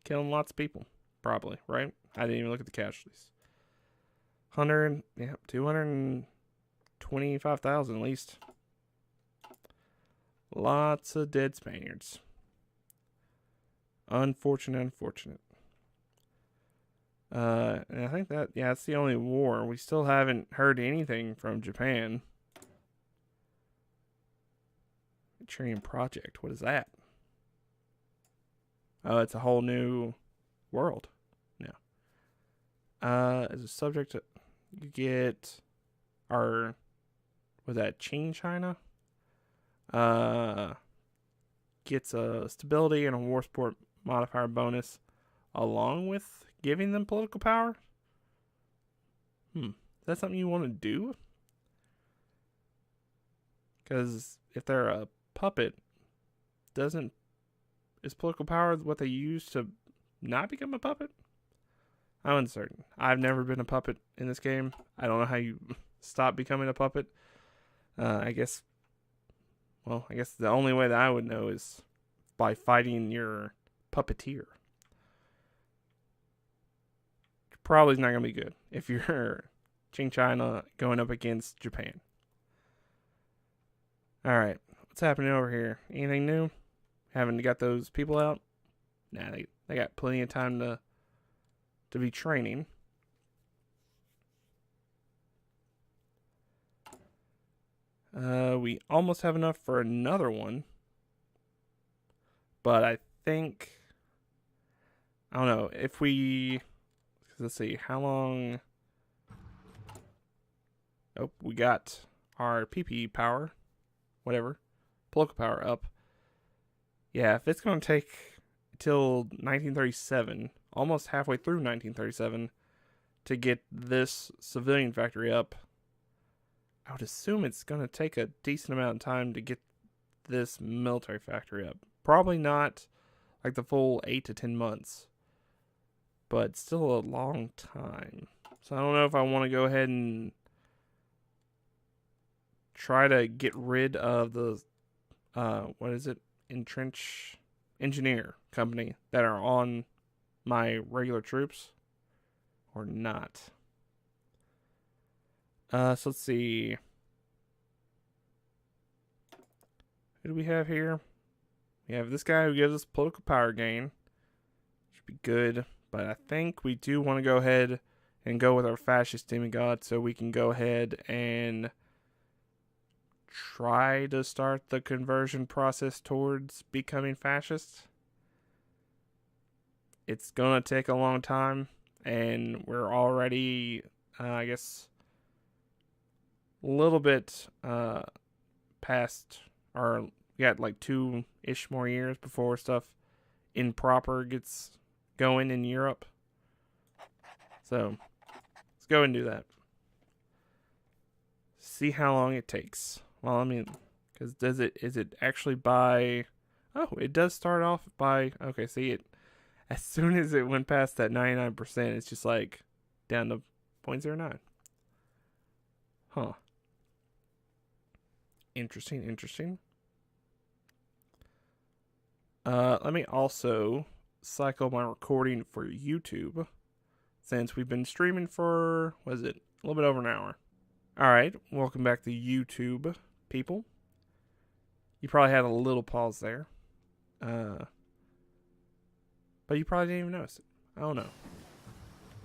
Killing lots of people, probably, right? I didn't even look at the casualties. 225,000 at least. Lots of dead Spaniards. Unfortunate. And I think that's the only war. We still haven't heard anything from Japan. Manchurian Project. What is that? Oh, it's a whole new world. No. As a subject, you get was that Qing China? Gets a stability and a war support modifier bonus along with giving them political power. Is that something you want to do? Because if they're a puppet, is political power what they use to not become a puppet? I'm uncertain. I've never been a puppet in this game. I don't know how you stop becoming a puppet. I guess well, I guess the only way that I would know is by fighting your puppeteer. Probably not going to be good if you're Qing China going up against Japan. Alright, what's happening over here? Anything new? Haven't got those people out? Nah, they got plenty of time to be training. We almost have enough for another one. But I think, I don't know, if we, let's see, how long, oh, we got our PP power, whatever, political power up. Yeah, if it's going to take till 1937, almost halfway through 1937, to get this civilian factory up, I would assume it's going to take a decent amount of time to get this military factory up. Probably not like the full 8 to 10 months, but still a long time. So I don't know if I want to go ahead and try to get rid of the, entrench engineer company that are on my regular troops or not. So let's see. Who do we have here? We have this guy who gives us political power gain. Should be good. But I think we do want to go ahead and go with our fascist demigod so we can go ahead and try to start the conversion process towards becoming fascist. It's going to take a long time, and we're already, I guess, a little bit past, or we got like 2-ish more years before stuff in proper gets going in Europe. So let's go and do that. See how long it takes. Well, I mean, because is it actually by, oh, it does start off by, okay, see it, as soon as it went past that 99%, it's just like down to 0.09. Huh. Interesting. Let me also cycle my recording for YouTube, since we've been streaming for, what is it, a little bit over an hour. Alright, welcome back to YouTube, people. You probably had a little pause there. But you probably didn't even notice it. I don't know.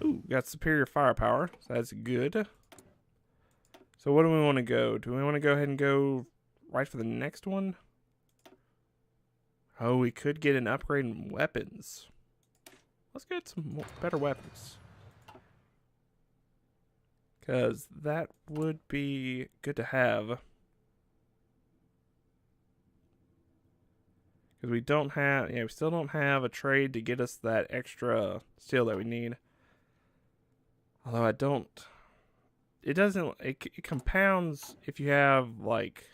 Ooh, got superior firepower, so that's good. So what do we want to go? Do we want to go ahead and go right for the next one? Oh, we could get an upgrade in weapons. Let's get some better weapons. Because that would be good to have. Because we don't have, we still don't have a trade to get us that extra steel that we need. Although I don't, it doesn't, it compounds if you have like,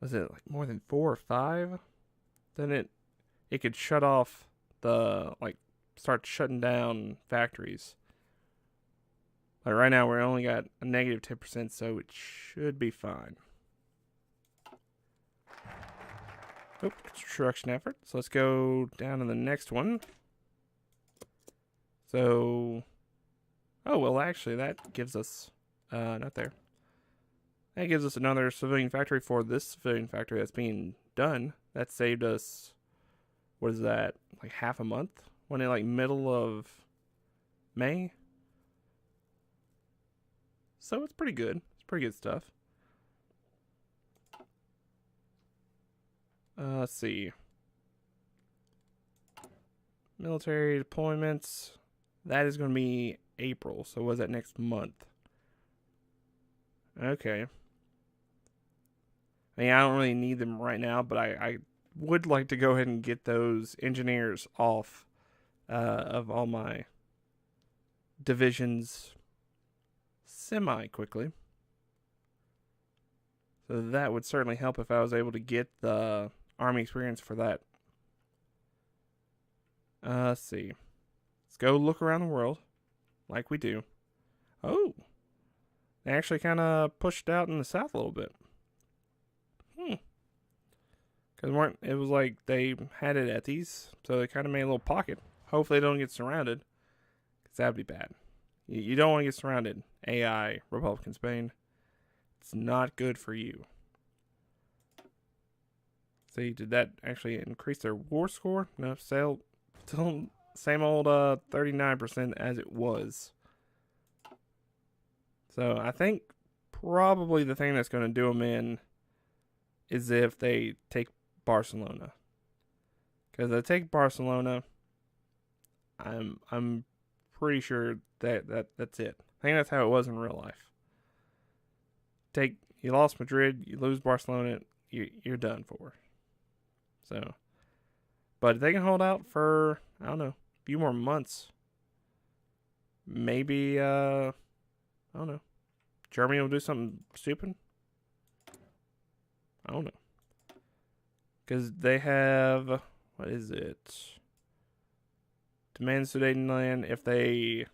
was it like more than 4 or 5? Then it could shut off the, like, start shutting down factories. Like right now we're only got a negative 10%, so it should be fine. Oh, construction effort. So let's go down to the next one. So, oh, well, actually, that gives us, not there. That gives us another civilian factory for this civilian factory that's being done. That saved us, what is that, like half a month? When in like middle of May? So it's pretty good. It's pretty good stuff. Let's see. Military deployments. That is going to be April. So what is that next month? Okay. I mean, I don't really need them right now, but I would like to go ahead and get those engineers off of all my divisions semi-quickly. So that would certainly help if I was able to get the army experience for that. Let's see. Let's go look around the world like we do. Oh, they actually kind of pushed out in the south a little bit. Because it was like they had it at these, so they kind of made a little pocket. Hopefully they don't get surrounded, because that would be bad. You don't want to get surrounded. AI, Republican Spain. It's not good for you. See, did that actually increase their war score? No, still same old 39% as it was. So I think probably the thing that's going to do them in is if they take Barcelona. Because if they take Barcelona, I'm pretty sure that's it. I think that's how it was in real life. You lost Madrid, you lose Barcelona, you're done for. So, but if they can hold out for, I don't know, a few more months, maybe I don't know, Germany will do something stupid. I don't know. Because they have, what is it? Demand Sudetenland. If they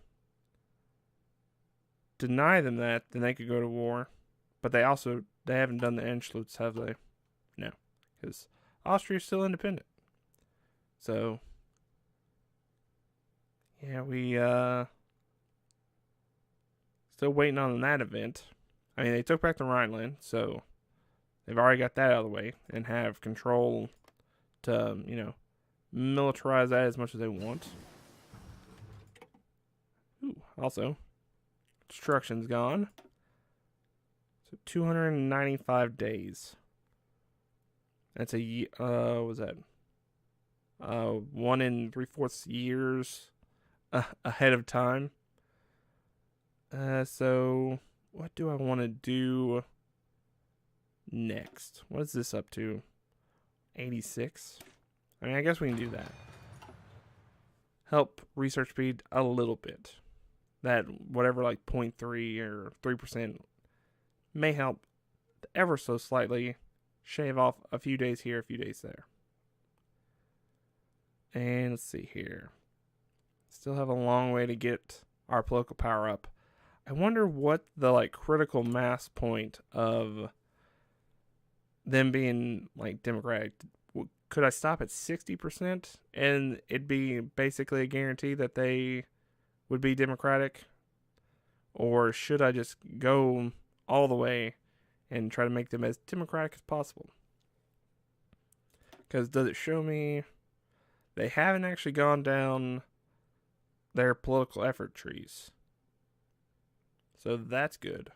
deny them that, then they could go to war. But they haven't done the Endslate, have they? No. Because Austria's still independent. So, yeah, we still waiting on that event. I mean, they took back the Rhineland, so they've already got that out of the way and have control to, militarize that as much as they want. Ooh, also, construction's gone. So 295 days. That's what was that? 1 3/4 years ahead of time. So what do I want to do next? What is this up to? 86? I mean, I guess we can do that. Help research speed a little bit. That whatever, like 0.3 or 3% may help ever so slightly. Shave off a few days here, a few days there. And let's see here. Still have a long way to get our political power up. I wonder what the critical mass point of them being democratic. Could I stop at 60% and it'd be basically a guarantee that they would be democratic? Or should I just go all the way and try to make them as democratic as possible? Because does it show me they haven't actually gone down their political effort trees? So that's good.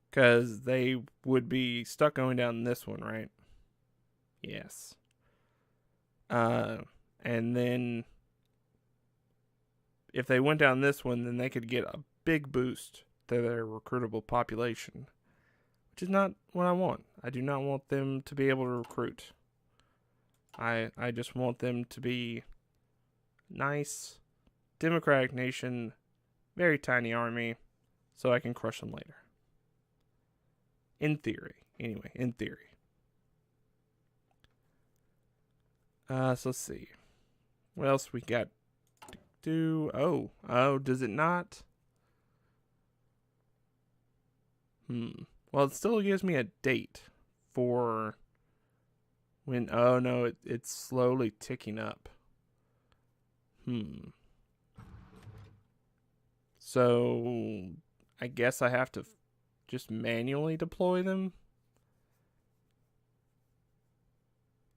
Because they would be stuck going down this one, right? Yes. And then if they went down this one, then they could get a big boost to their recruitable population, which is not what I want. I do not want them to be able to recruit. I just want them to be nice, democratic nation, very tiny army, so I can crush them later. In theory. Anyway, in theory. So let's see. What else we got to do? Oh, does it not? Well, it still gives me a date for when. Oh no, it's slowly ticking up. So I guess I have to just manually deploy them.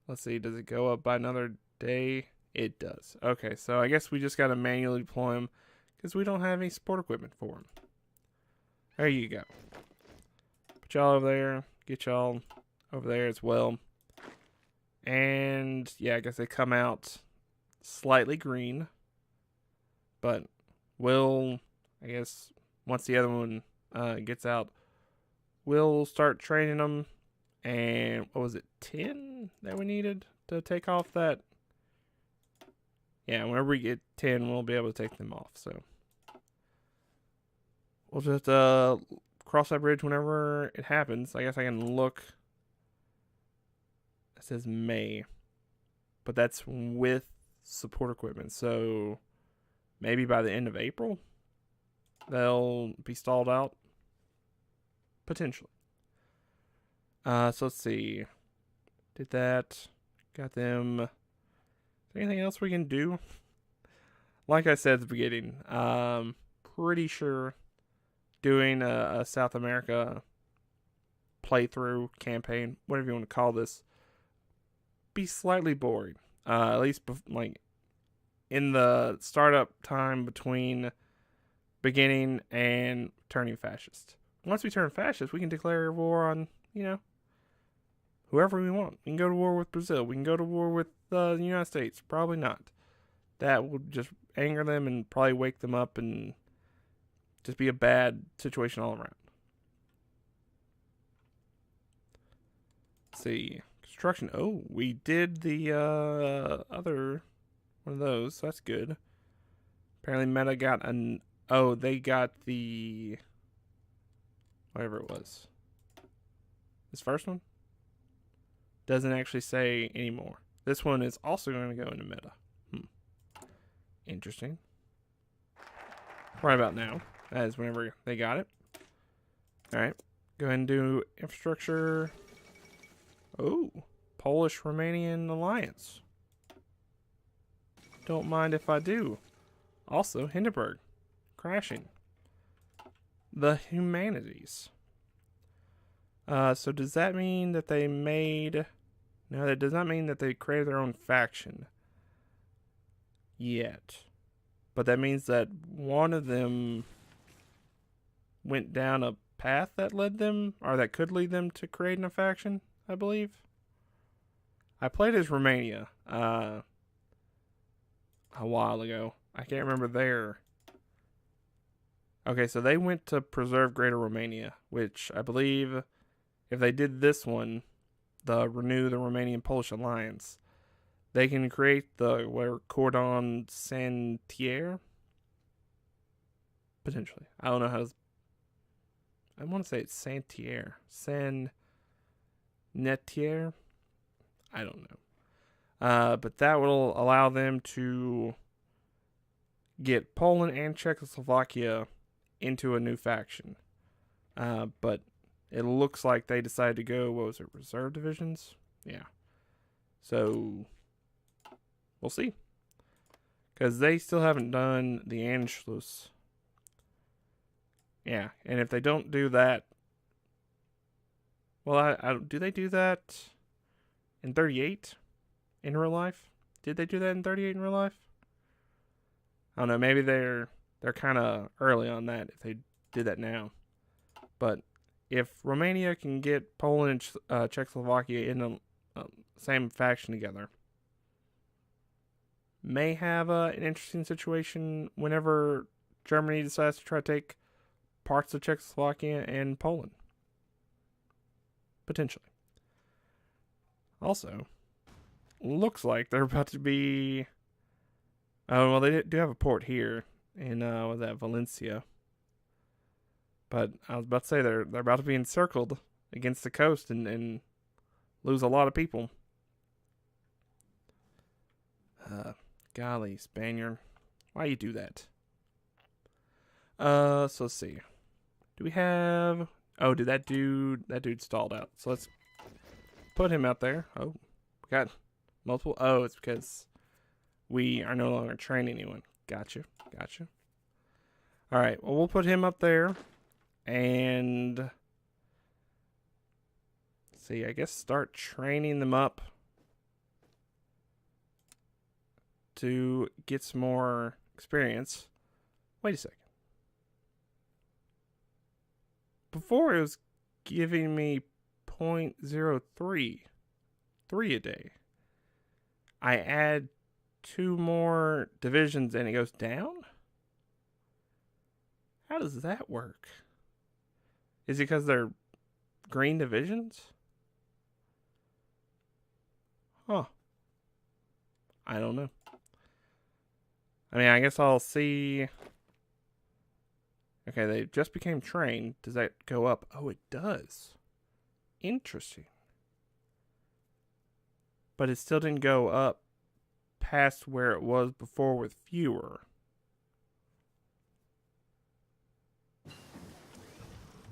Let's see, does it go up by another day? It does. Okay, so I guess we just got to manually deploy them because we don't have any support equipment for them. There you go. Put y'all over there. Get y'all over there as well. And yeah, I guess they come out slightly green. But we'll, I guess, once the other one gets out, we'll start training them. And what was it, 10 that we needed to take off that? Yeah, whenever we get 10, we'll be able to take them off. So we'll just cross that bridge whenever it happens. I guess I can look. It says May, but that's with support equipment. So maybe by the end of April, they'll be stalled out. Potentially. So let's see. Did that. Got them. Is there anything else we can do? Like I said at the beginning, pretty sure doing a South America playthrough campaign, whatever you want to call this, be slightly boring. At least like in the startup time between beginning and turning fascist. Once we turn fascist, we can declare war on, whoever we want. We can go to war with Brazil. We can go to war with the United States. Probably not. That would just anger them and probably wake them up and just be a bad situation all around. Let's see. Construction. Oh, we did the other one of those. So that's good. Apparently Meta got an... Oh, they got the... Whatever it was. This first one? Doesn't actually say anymore. This one is also going to go into Meta. Interesting. Right about now. That is whenever they got it. Alright. Go ahead and do infrastructure. Oh. Polish-Romanian alliance. Don't mind if I do. Also, Hindenburg. Crashing. The humanities. So does that mean that they made... No, that does not mean that they created their own faction. Yet. But that means that one of them went down a path that led them, or that could lead them to creating a faction, I believe. I played as Romania a while ago. I can't remember their... Okay, so they went to preserve Greater Romania, which I believe if they did this one, the Renew the Romanian-Polish Alliance, they can create the Cordon Sanitaire? Potentially. I don't know how to... I want to say it's Santier. Sanetier? I don't know. But that will allow them to get Poland and Czechoslovakia into a new faction. But it looks like they decided to go, what was it, reserve divisions? Yeah. So, we'll see. Because they still haven't done the Anschluss. Yeah, and if they don't do that... Well, do they do that in 38 in real life? Did they do that in 38 in real life? I don't know, maybe they're kind of early on that if they did that now. But if Romania can get Poland and Czechoslovakia in the same faction together, may have an interesting situation whenever Germany decides to try to take parts of Czechoslovakia and Poland. Potentially. Also, looks like they're about to be... Oh, well, they do have a port here in, was that Valencia? But I was about to say they're about to be encircled against the coast and lose a lot of people. Golly, Spaniard. Why you do that? So let's see. Do we have... Oh, did that dude stalled out. So let's put him out there. Oh, we got multiple... Oh, it's because we are no longer training anyone. Gotcha. Alright, well, we'll put him up there. And... see, I guess start training them up to get some more experience. Wait a second. Before it was giving me 0.03 a day. I add 2 more divisions and it goes down? How does that work? Is it because they're green divisions? Huh. I don't know. I mean, I guess I'll see... Okay, they just became trained. Does that go up? Oh, it does. Interesting. But it still didn't go up past where it was before with fewer.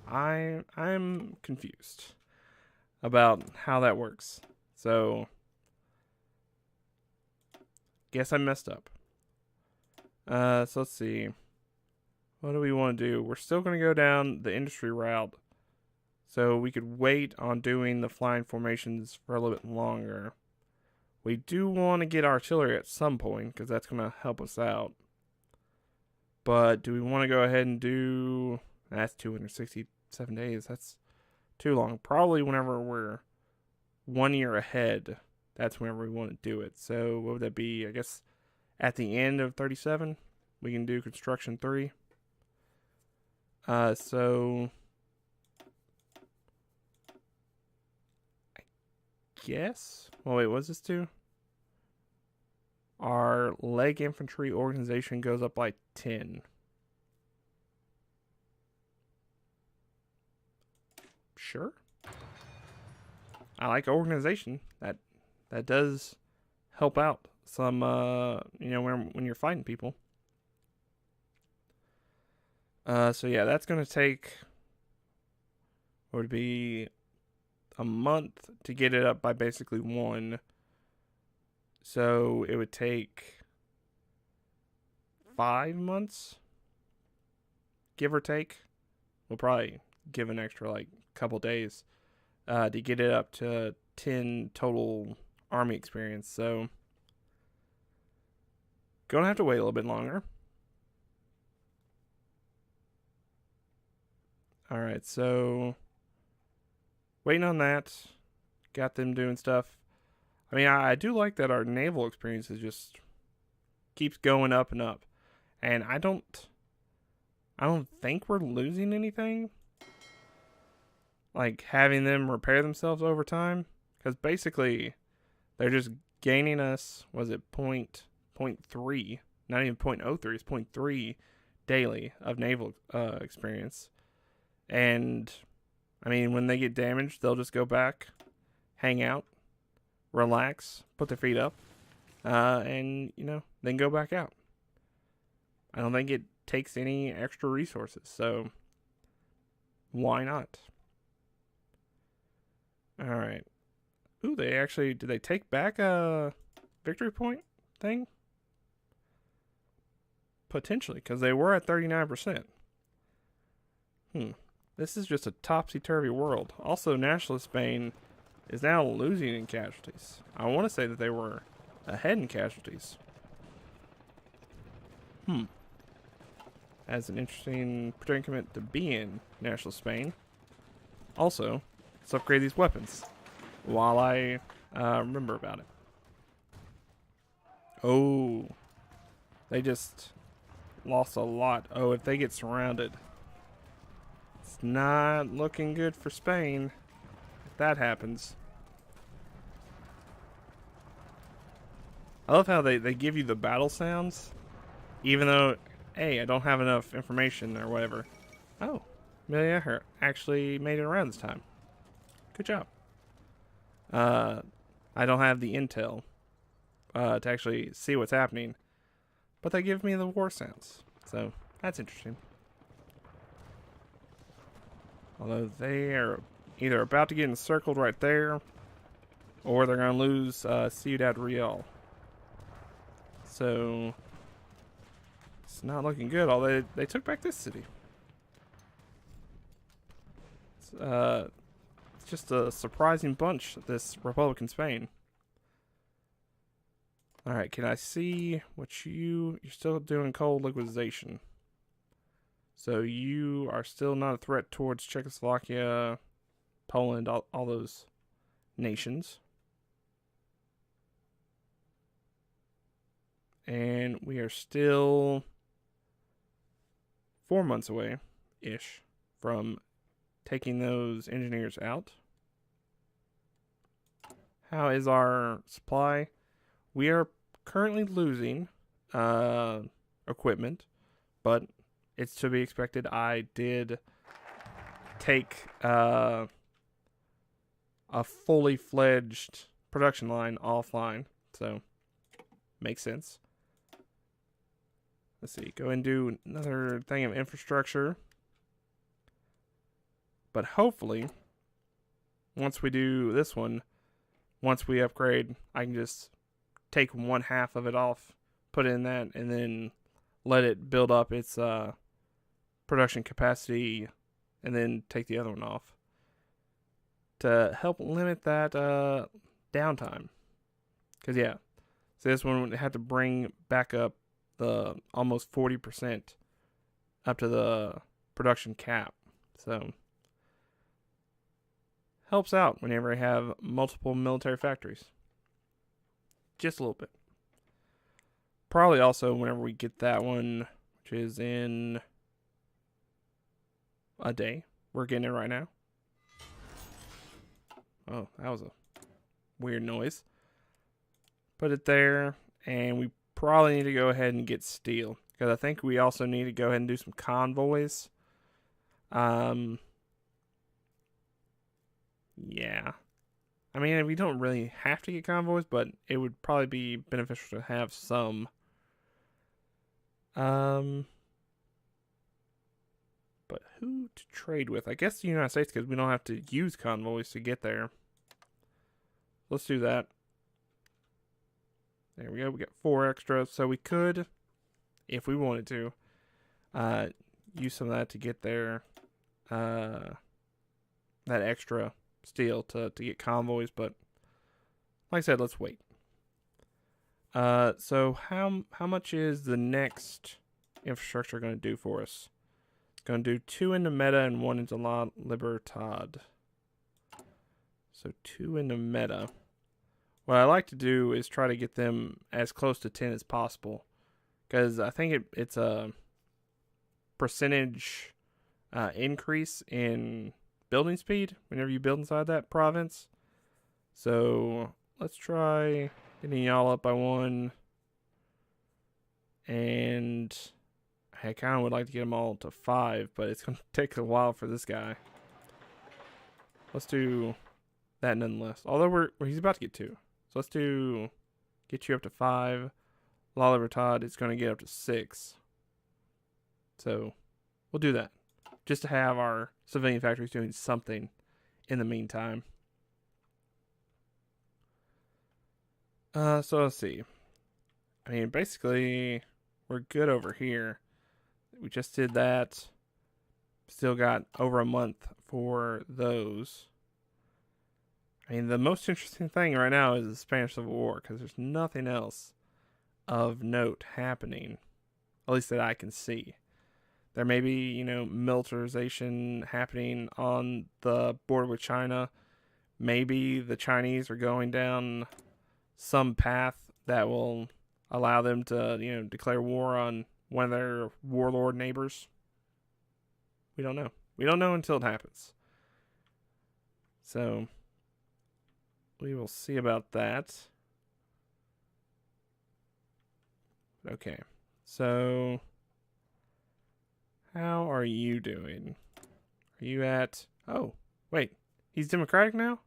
I'm confused about how that works. So, guess I messed up. So let's see. What do we want to do? We're still going to go down the industry route. So we could wait on doing the flying formations for a little bit longer. We do want to get artillery at some point, because that's going to help us out. But do we want to go ahead and do... That's 267 days. That's too long. Probably whenever we're 1 year ahead, that's whenever we want to do it. So what would that be? I guess at the end of 37, we can do construction 3. So I guess. Well, wait, what's this do? Our leg infantry organization goes up by 10. Sure. I like organization. That does help out some, when you're fighting people. So yeah, that's going to take, what would be a month to get it up by basically 1. So it would take 5 months, give or take. We'll probably give an extra couple days to get it up to 10 total army experience. So gonna have to wait a little bit longer. Alright, so waiting on that. Got them doing stuff. I mean, I do like that our naval experience is just keeps going up and up. And I don't think we're losing anything. Like having them repair themselves over time. Because basically, they're just gaining us, was it 0.3, not even 0.03, it's 0.3 daily of naval experience. And, I mean, when they get damaged, they'll just go back, hang out, relax, put their feet up, and, then go back out. I don't think it takes any extra resources, so why not? Alright. Ooh, did they take back a victory point thing? Potentially, because they were at 39%. This is just a topsy-turvy world. Also, Nationalist Spain is now losing in casualties. I want to say that they were ahead in casualties. That's an interesting predicament to be in, Nationalist Spain. Also, let's upgrade these weapons while I remember about it. Oh, they just lost a lot. Oh, if they get surrounded, it's not looking good for Spain if that happens. I love how they give you the battle sounds, even though, hey, I don't have enough information or whatever. Oh, Amelia actually made it around this time. Good job. I don't have the intel to actually see what's happening, but they give me the war sounds, so that's interesting. Although they are either about to get encircled right there, or they're going to lose Ciudad Real. So it's not looking good. Although they took back this city. It's just a surprising bunch, this Republican Spain. Alright, can I see what you're still doing cold liquidization. So you are still not a threat towards Czechoslovakia, Poland, all those nations. And we are still 4 months away-ish from taking those engineers out. How is our supply? We are currently losing equipment, but it's to be expected. I did take a fully fledged production line offline, so makes sense. Let's see, go and do another thing of infrastructure. But hopefully, once we do this one once we upgrade, I can just take one half of it off, put it in that, and then let it build up its production capacity, and then take the other one off to help limit that downtime. Because, yeah, so this one would have to bring back up the almost 40% up to the production cap. So, helps out whenever you have multiple military factories. Just a little bit. Probably also whenever we get that one, which is in a day. We're getting it right now. Oh, that was a weird noise. Put it there, and we probably need to go ahead and get steel, because I think we also need to go ahead and do some convoys. Yeah. I mean, we don't really have to get convoys, but it would probably be beneficial to have some. But who to trade with? I guess the United States, because we don't have to use convoys to get there. Let's do that. There we go. We got 4 extra, so we could, if we wanted to, use some of that to get there. That extra steel to get convoys, but like I said, let's wait. So how much is the next infrastructure going to do for us? It's going to do 2 into Meta and 1 into La Libertad. So 2 into Meta. What I like to do is try to get them as close to 10 as possible, because I think it's a percentage increase in building speed whenever you build inside that province. So let's try getting y'all up by 1. And I kind of would like to get them all to 5, but it's going to take a while for this guy. Let's do that nonetheless. Although he's about to get 2. So let's get you up to 5. La Libertad is going to get up to 6. So we'll do that, just to have our civilian factories doing something in the meantime. So let's see. I mean, basically, we're good over here. We just did that. Still got over a month for those. I mean, the most interesting thing right now is the Spanish Civil War, because there's nothing else of note happening, at least that I can see. There may be, militarization happening on the border with China. Maybe the Chinese are going down some path that will allow them to, declare war on one of their warlord neighbors. We don't know. We don't know until it happens. So we will see about that. Okay. So how are you doing? Are you at... Oh, wait. He's Democratic now?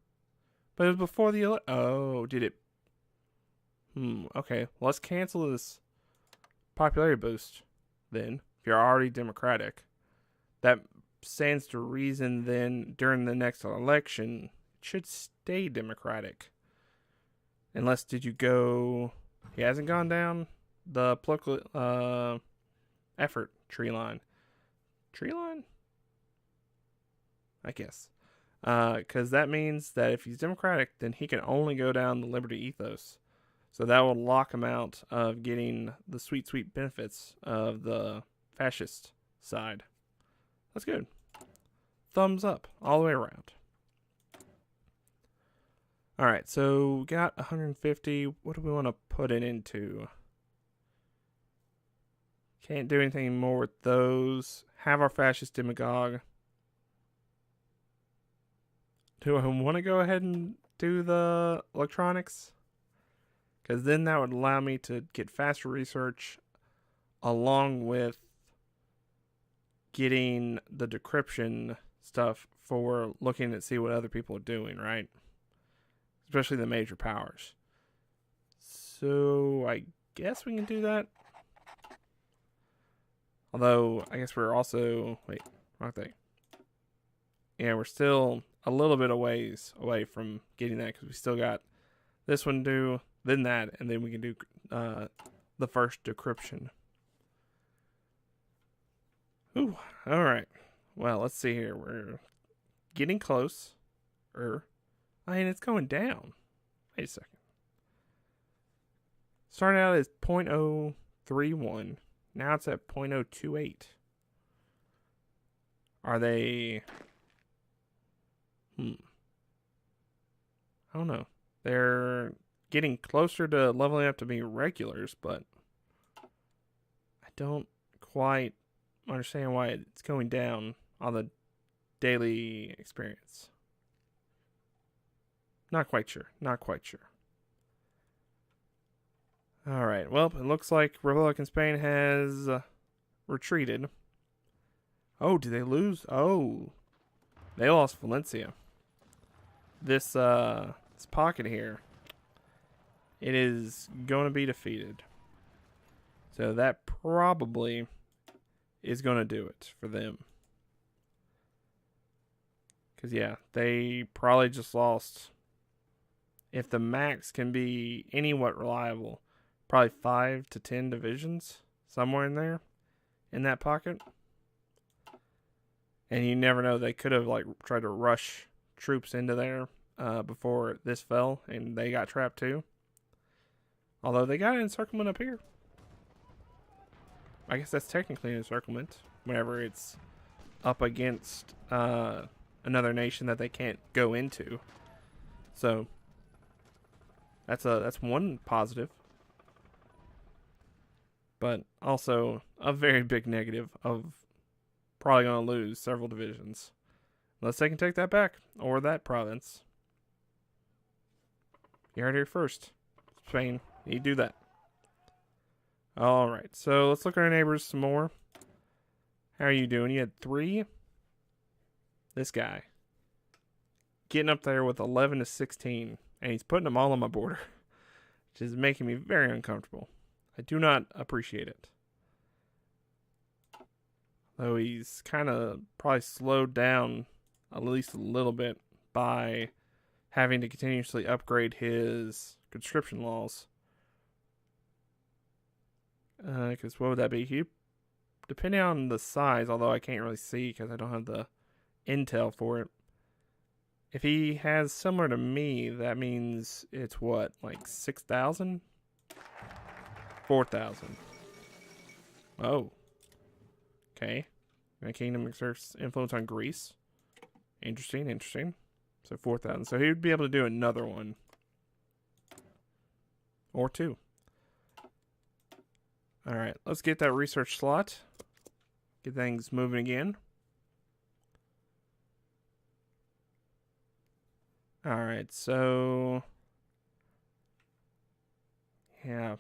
But it was before the Oh, did it... Okay. Well, let's cancel this popularity boost then. If you're already Democratic. That stands to reason then during the next election, it should stay Democratic. Unless, did you go... He hasn't gone down the political effort tree line. Tree line? I guess. Because that means that if he's Democratic, then he can only go down the liberty ethos. So that will lock him out of getting the sweet, sweet benefits of the fascist side. That's good. Thumbs up all the way around. Alright, so we got 150. What do we want to put it into? Can't do anything more with those. Have our fascist demagogue. Do I want to go ahead and do the electronics? Because then that would allow me to get faster research along with getting the decryption stuff for looking to see what other people are doing, right? Especially the major powers. So I guess we can do that. Although, I guess we're also... Wait, wrong thing. Yeah, we're still a little bit a ways away from getting that, because we still got this one do, then that, and then we can do the first decryption. Ooh, all right. Well, let's see here. We're getting close. I mean, it's going down. Wait a second. Started out as 0.031. Now it's at 0.028. Are they... I don't know. They're getting closer to leveling up to being regulars, but I don't quite understand why it's going down on the daily experience. Not quite sure. Alright, well, it looks like Republic in Spain has retreated. Oh, did they lose? Oh, they lost Valencia. This pocket here, it is going to be defeated. So that probably is going to do it for them. Because, yeah, they probably just lost. If the max can be anywhat reliable, probably 5 to 10 divisions, somewhere in there, in that pocket. And you never know, they could have like tried to rush troops into there before this fell, and they got trapped too. Although they got an encirclement up here. I guess that's technically an encirclement whenever it's up against another nation that they can't go into. So that's one positive. But also a very big negative of probably going to lose several divisions. Unless they can take that back, or that province. You heard it here first. Spain, you do that. Alright, so let's look at our neighbors some more. How are you doing? You had 3. This guy. Getting up there with 11 to 16. And he's putting them all on my border. Which is making me very uncomfortable. I do not appreciate it. Though he's kind of probably slowed down at least a little bit by having to continuously upgrade his conscription laws. Because what would that be? Depending on the size, although I can't really see because I don't have the intel for it. If he has similar to me, that means it's what, like 6,000? 4,000. Oh. Okay. My kingdom exerts influence on Greece. Interesting. So 4,000. So he would be able to do another one. Or 2. Alright, let's get that research slot. Get things moving again. Alright, so... yeah.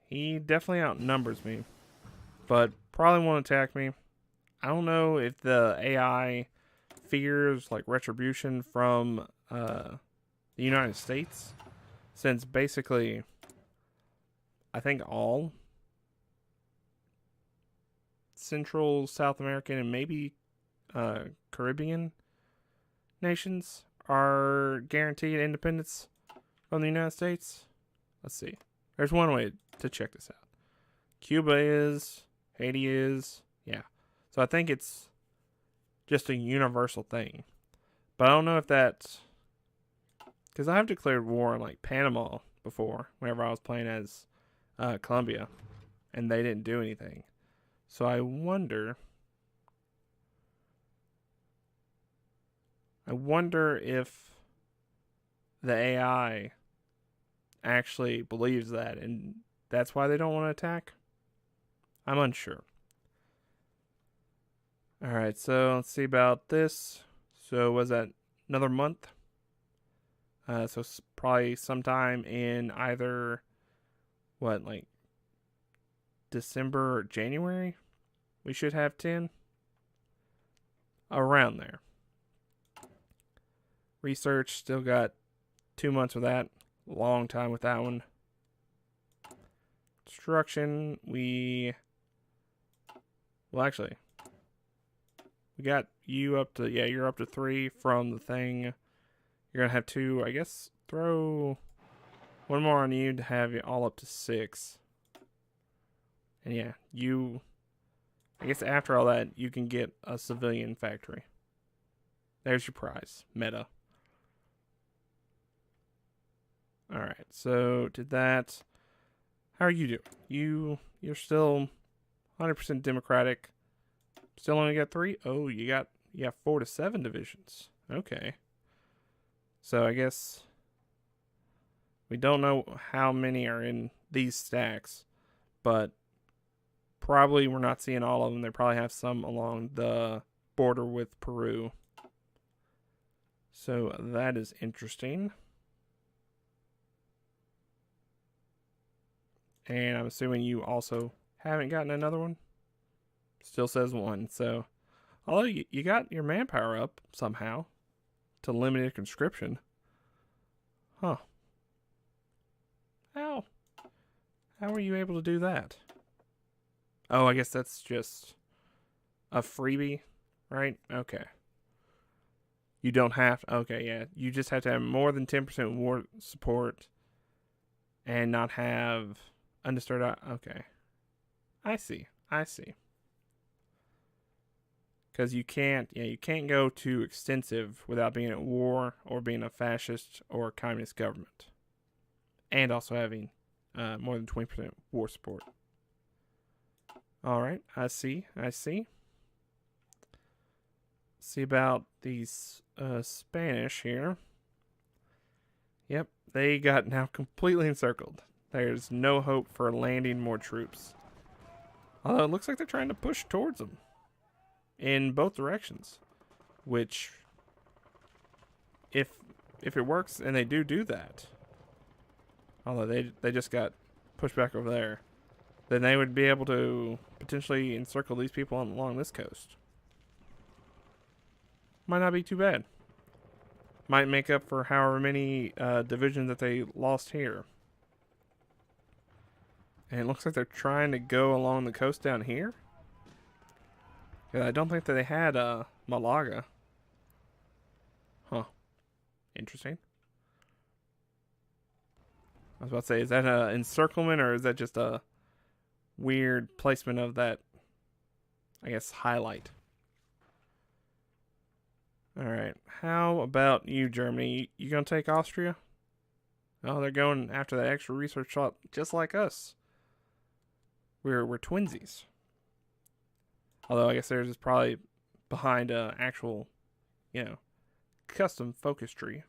He definitely outnumbers me. But probably won't attack me. I don't know if the AI fears like retribution from the United States. Since basically, I think all Central, South American, and maybe Caribbean nations are guaranteed independence from the United States. Let's see. There's one way to check this out. Cuba is, Haiti is, yeah. So I think it's just a universal thing. But I don't know if that's... because I have declared war on like Panama before, whenever I was playing as Colombia, and they didn't do anything. So I wonder if the AI actually believes that, and that's why they don't want to attack. I'm unsure. Alright, so let's see about this. So was that another month? So probably sometime in either, what, like December or January? We should have 10. Around there. Research, still got 2 months with that. Long time with that one. Construction, well, actually, we got you up to, yeah, you're up to 3 from the thing. You're going to have 2, I guess, throw one more on you to have you all up to 6. And yeah, I guess after all that, you can get a civilian factory. There's your prize. Meta. Alright, so did that. How are you doing? You're still 100% democratic. Still only got 3? Oh, you got 4 to 7 divisions. Okay. So I guess we don't know how many are in these stacks, but probably we're not seeing all of them. They probably have some along the border with Peru. So that is interesting. And I'm assuming you also haven't gotten another one. Still says 1. So, although you got your manpower up somehow to limited conscription. Huh. How were you able to do that? Oh, I guess that's just a freebie, right? Okay. You don't have to, okay, yeah. You just have to have more than 10% war support and not have undisturbed. Okay. I see. Because you can't go too extensive without being at war or being a fascist or communist government. And also having more than 20% war support. Alright, I see. See about these Spanish here. Yep, they got now completely encircled. There's no hope for landing more troops. Although it looks like they're trying to push towards them in both directions, which if it works and they do that, although they just got pushed back over there, then they would be able to potentially encircle these people along this coast. Might not be too bad. Might make up for however many divisions that they lost here. And it looks like they're trying to go along the coast down here. Yeah, I don't think that they had Malaga. Huh. Interesting. I was about to say, is that an encirclement or is that just a weird placement of that, I guess, highlight? Alright. How about you, Germany? You gonna take Austria? Oh, they're going after that extra research shot just like us. We're twinsies. Although I guess theirs is probably behind a actual, custom focus tree.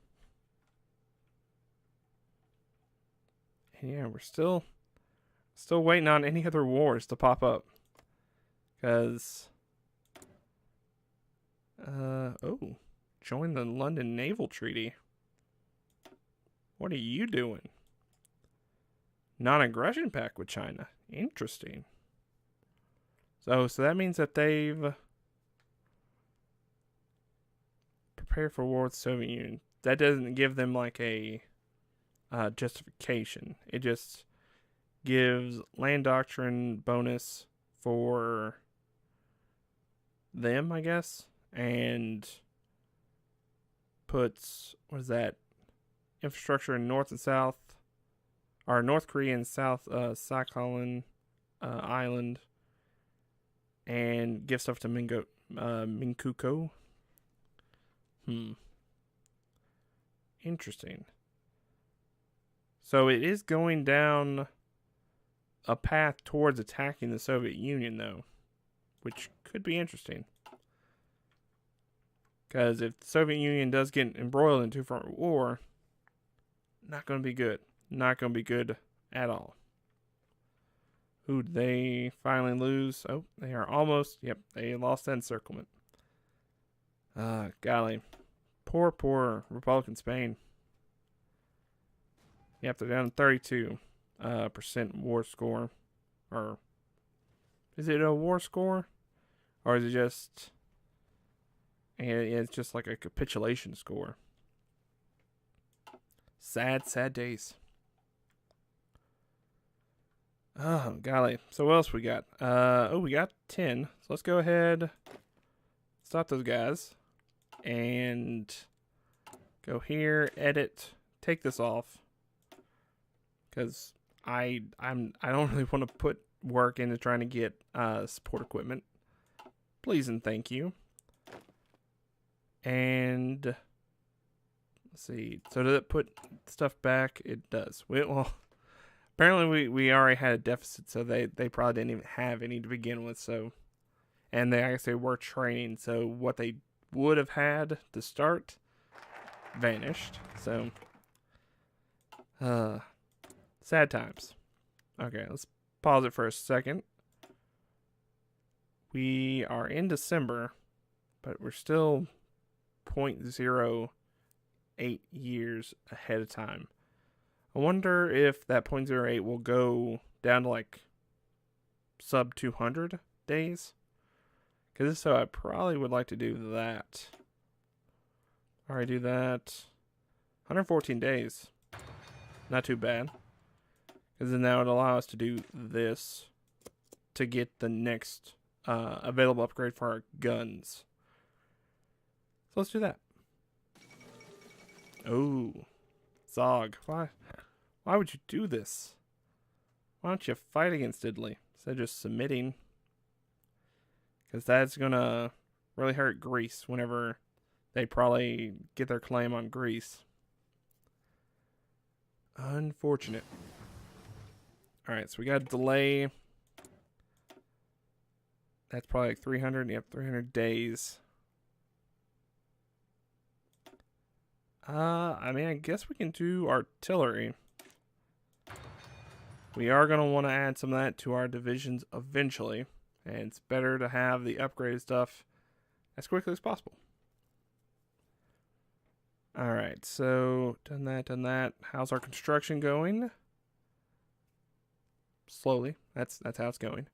And yeah, we're still waiting on any other wars to pop up. Because join the London Naval Treaty. What are you doing? Non-aggression pact with China. Interesting. So that means that they've prepared for war with the Soviet Union. That doesn't give them like a justification. It just gives land doctrine bonus for them, I guess, and puts, infrastructure in North and South, or North Korea and South Sakhalin Island, and give stuff to Minkuko. Interesting. So it is going down a path towards attacking the Soviet Union, though, which could be interesting. Because if the Soviet Union does get embroiled in a two-front war, not going to be good. Not going to be good at all. Who did they finally lose? Oh, they are almost. Yep, they lost that encirclement. Golly. Poor Republican Spain. Yep, they're down to 32% war score. Or is it a war score? Or is it just... it's just like a capitulation score. Sad days. Oh, golly. So what else we got? We got 10. So let's go ahead. Stop those guys. And go here, edit take this off because I don't really want to put work into trying to get support equipment. Please and thank you. And let's see. So did it put stuff back? It does. Well, apparently we already had a deficit, so they probably didn't even have any to begin with. So, and I guess they were training, so what they would have had to start vanished. So, sad times. Okay, let's pause it for a second. We are in December, but we're still 0.08 years ahead of time. I wonder if that 0.08 will go down to like sub 200 days. Because if so, I probably would like to do that. Alright, do that. 114 days. Not too bad. Because then that would allow us to do this to get the next available upgrade for our guns. So let's do that. Oh, Zog, why would you do this? Why don't you fight against Italy instead of just submitting? Because that's gonna really hurt Greece whenever they probably get their claim on Greece. Unfortunate. Alright, so we got a delay. That's probably like 300. Yep, 300 days. I mean, I guess we can do artillery. We are going to want to add some of that to our divisions eventually. And it's better to have the upgraded stuff as quickly as possible. Alright, so done that. How's our construction going? Slowly. That's how it's going.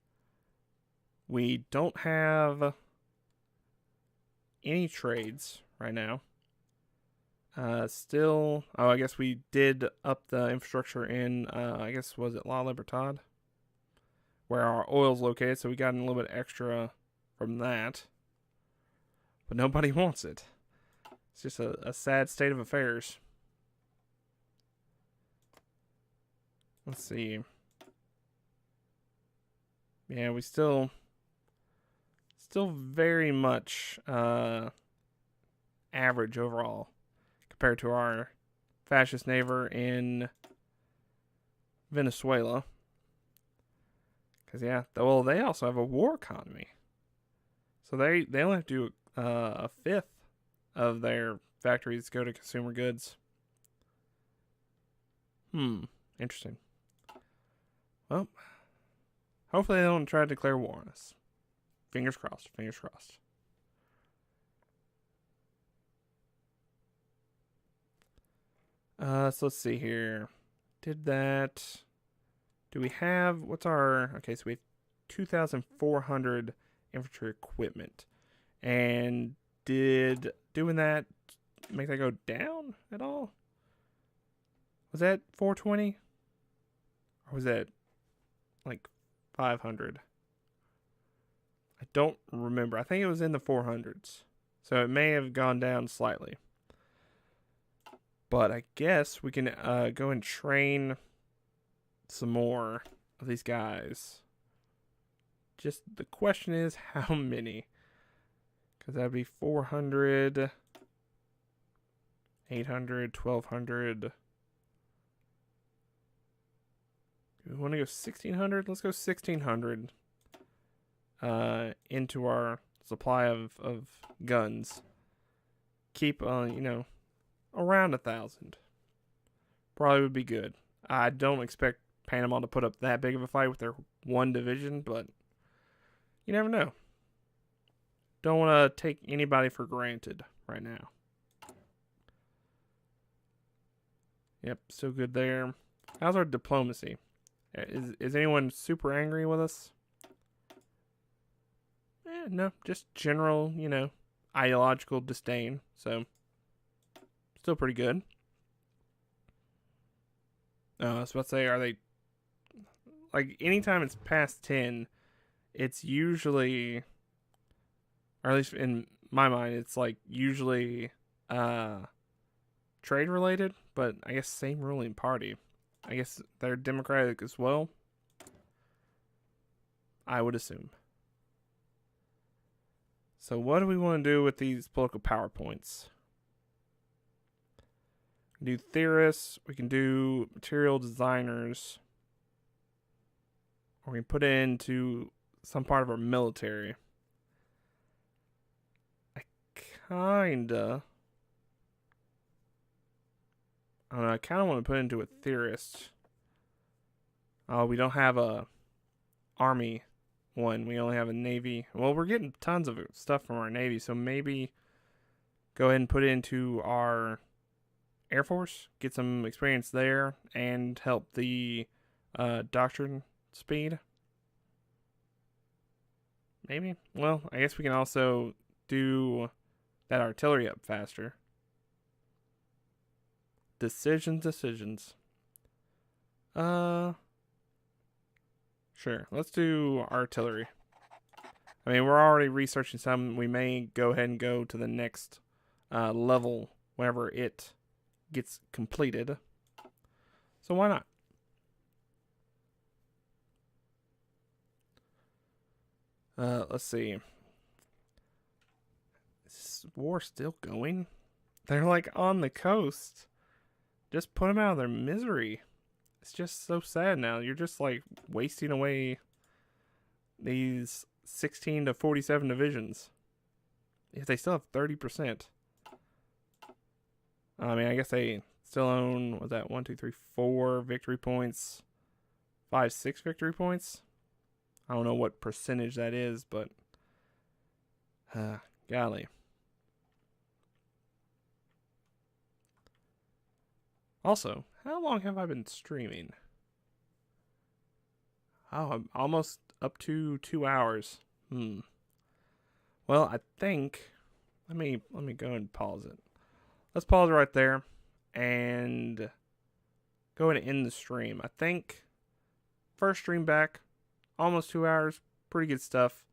We don't have any trades right now. Still, I guess we did up the infrastructure in, I guess, was it La Libertad? Where our oil's located, so we got a little bit extra from that. But nobody wants it. It's just a sad state of affairs. Let's see. Yeah, we still very much average overall compared to our fascist neighbor in Venezuela. Because, yeah, well, they also have a war economy. So they only have to do a fifth of their factories go to consumer goods. Interesting. Well, hopefully they don't try to declare war on us. Fingers crossed, fingers crossed. So let's see here. Did that. Do we have, what's our, okay, so we have 2,400 infantry equipment. And did doing that make that go down at all? Was that 420? Or was that like 500? I don't remember. I think it was in the 400s. So it may have gone down slightly. But I guess we can go and train some more of these guys. Just the question is how many? Because that would be 400, 800, 1,200. Do we want to go 1,600? Let's go 1,600 into our supply of guns. Keep, around 1,000. Probably would be good. I don't expect Panama to put up that big of a fight with their one division, but you never know. Don't want to take anybody for granted right now. Yep, still good there. How's our diplomacy? Is anyone super angry with us? No, just general, ideological disdain. So, still pretty good. I was about to say, are they... Like, anytime it's past 10, it's usually... Or at least in my mind, it's like usually... trade related, but I guess same ruling party. I guess they're Democratic as well. I would assume. So what do we want to do with these political PowerPoints? We can do theorists. We can do material designers. Or we can put it into some part of our military. I don't know. I kind of want to put it into a theorist. Oh, we don't have a army one. We only have a navy. Well, we're getting tons of stuff from our navy, so maybe go ahead and put it into our Air Force. Get some experience there and help the doctrine speed. Maybe. Well, I guess we can also do that artillery up faster. Decisions. Sure. Let's do artillery. I mean, we're already researching some. We may go ahead and go to the next level whenever it gets completed. So why not? Let's see. Is this war still going? They're like on the coast. Just put them out of their misery. It's just so sad now. You're just like wasting away these 16 to 47 divisions. If they still have 30%. I mean, I guess they still own, what's that, 1, 2, 3, 4 victory points. 5, 6 victory points. I don't know what percentage that is, but golly. Also, how long have I been streaming? Oh, I'm almost up to 2 hours. Well, I think let me go and pause it. Let's pause it right there and go ahead and end the stream. I think first stream back, almost 2 hours, pretty good stuff.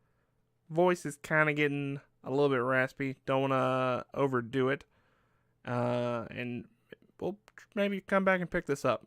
Voice is kind of getting a little bit raspy. Don't want to overdo it. And we'll maybe come back and pick this up.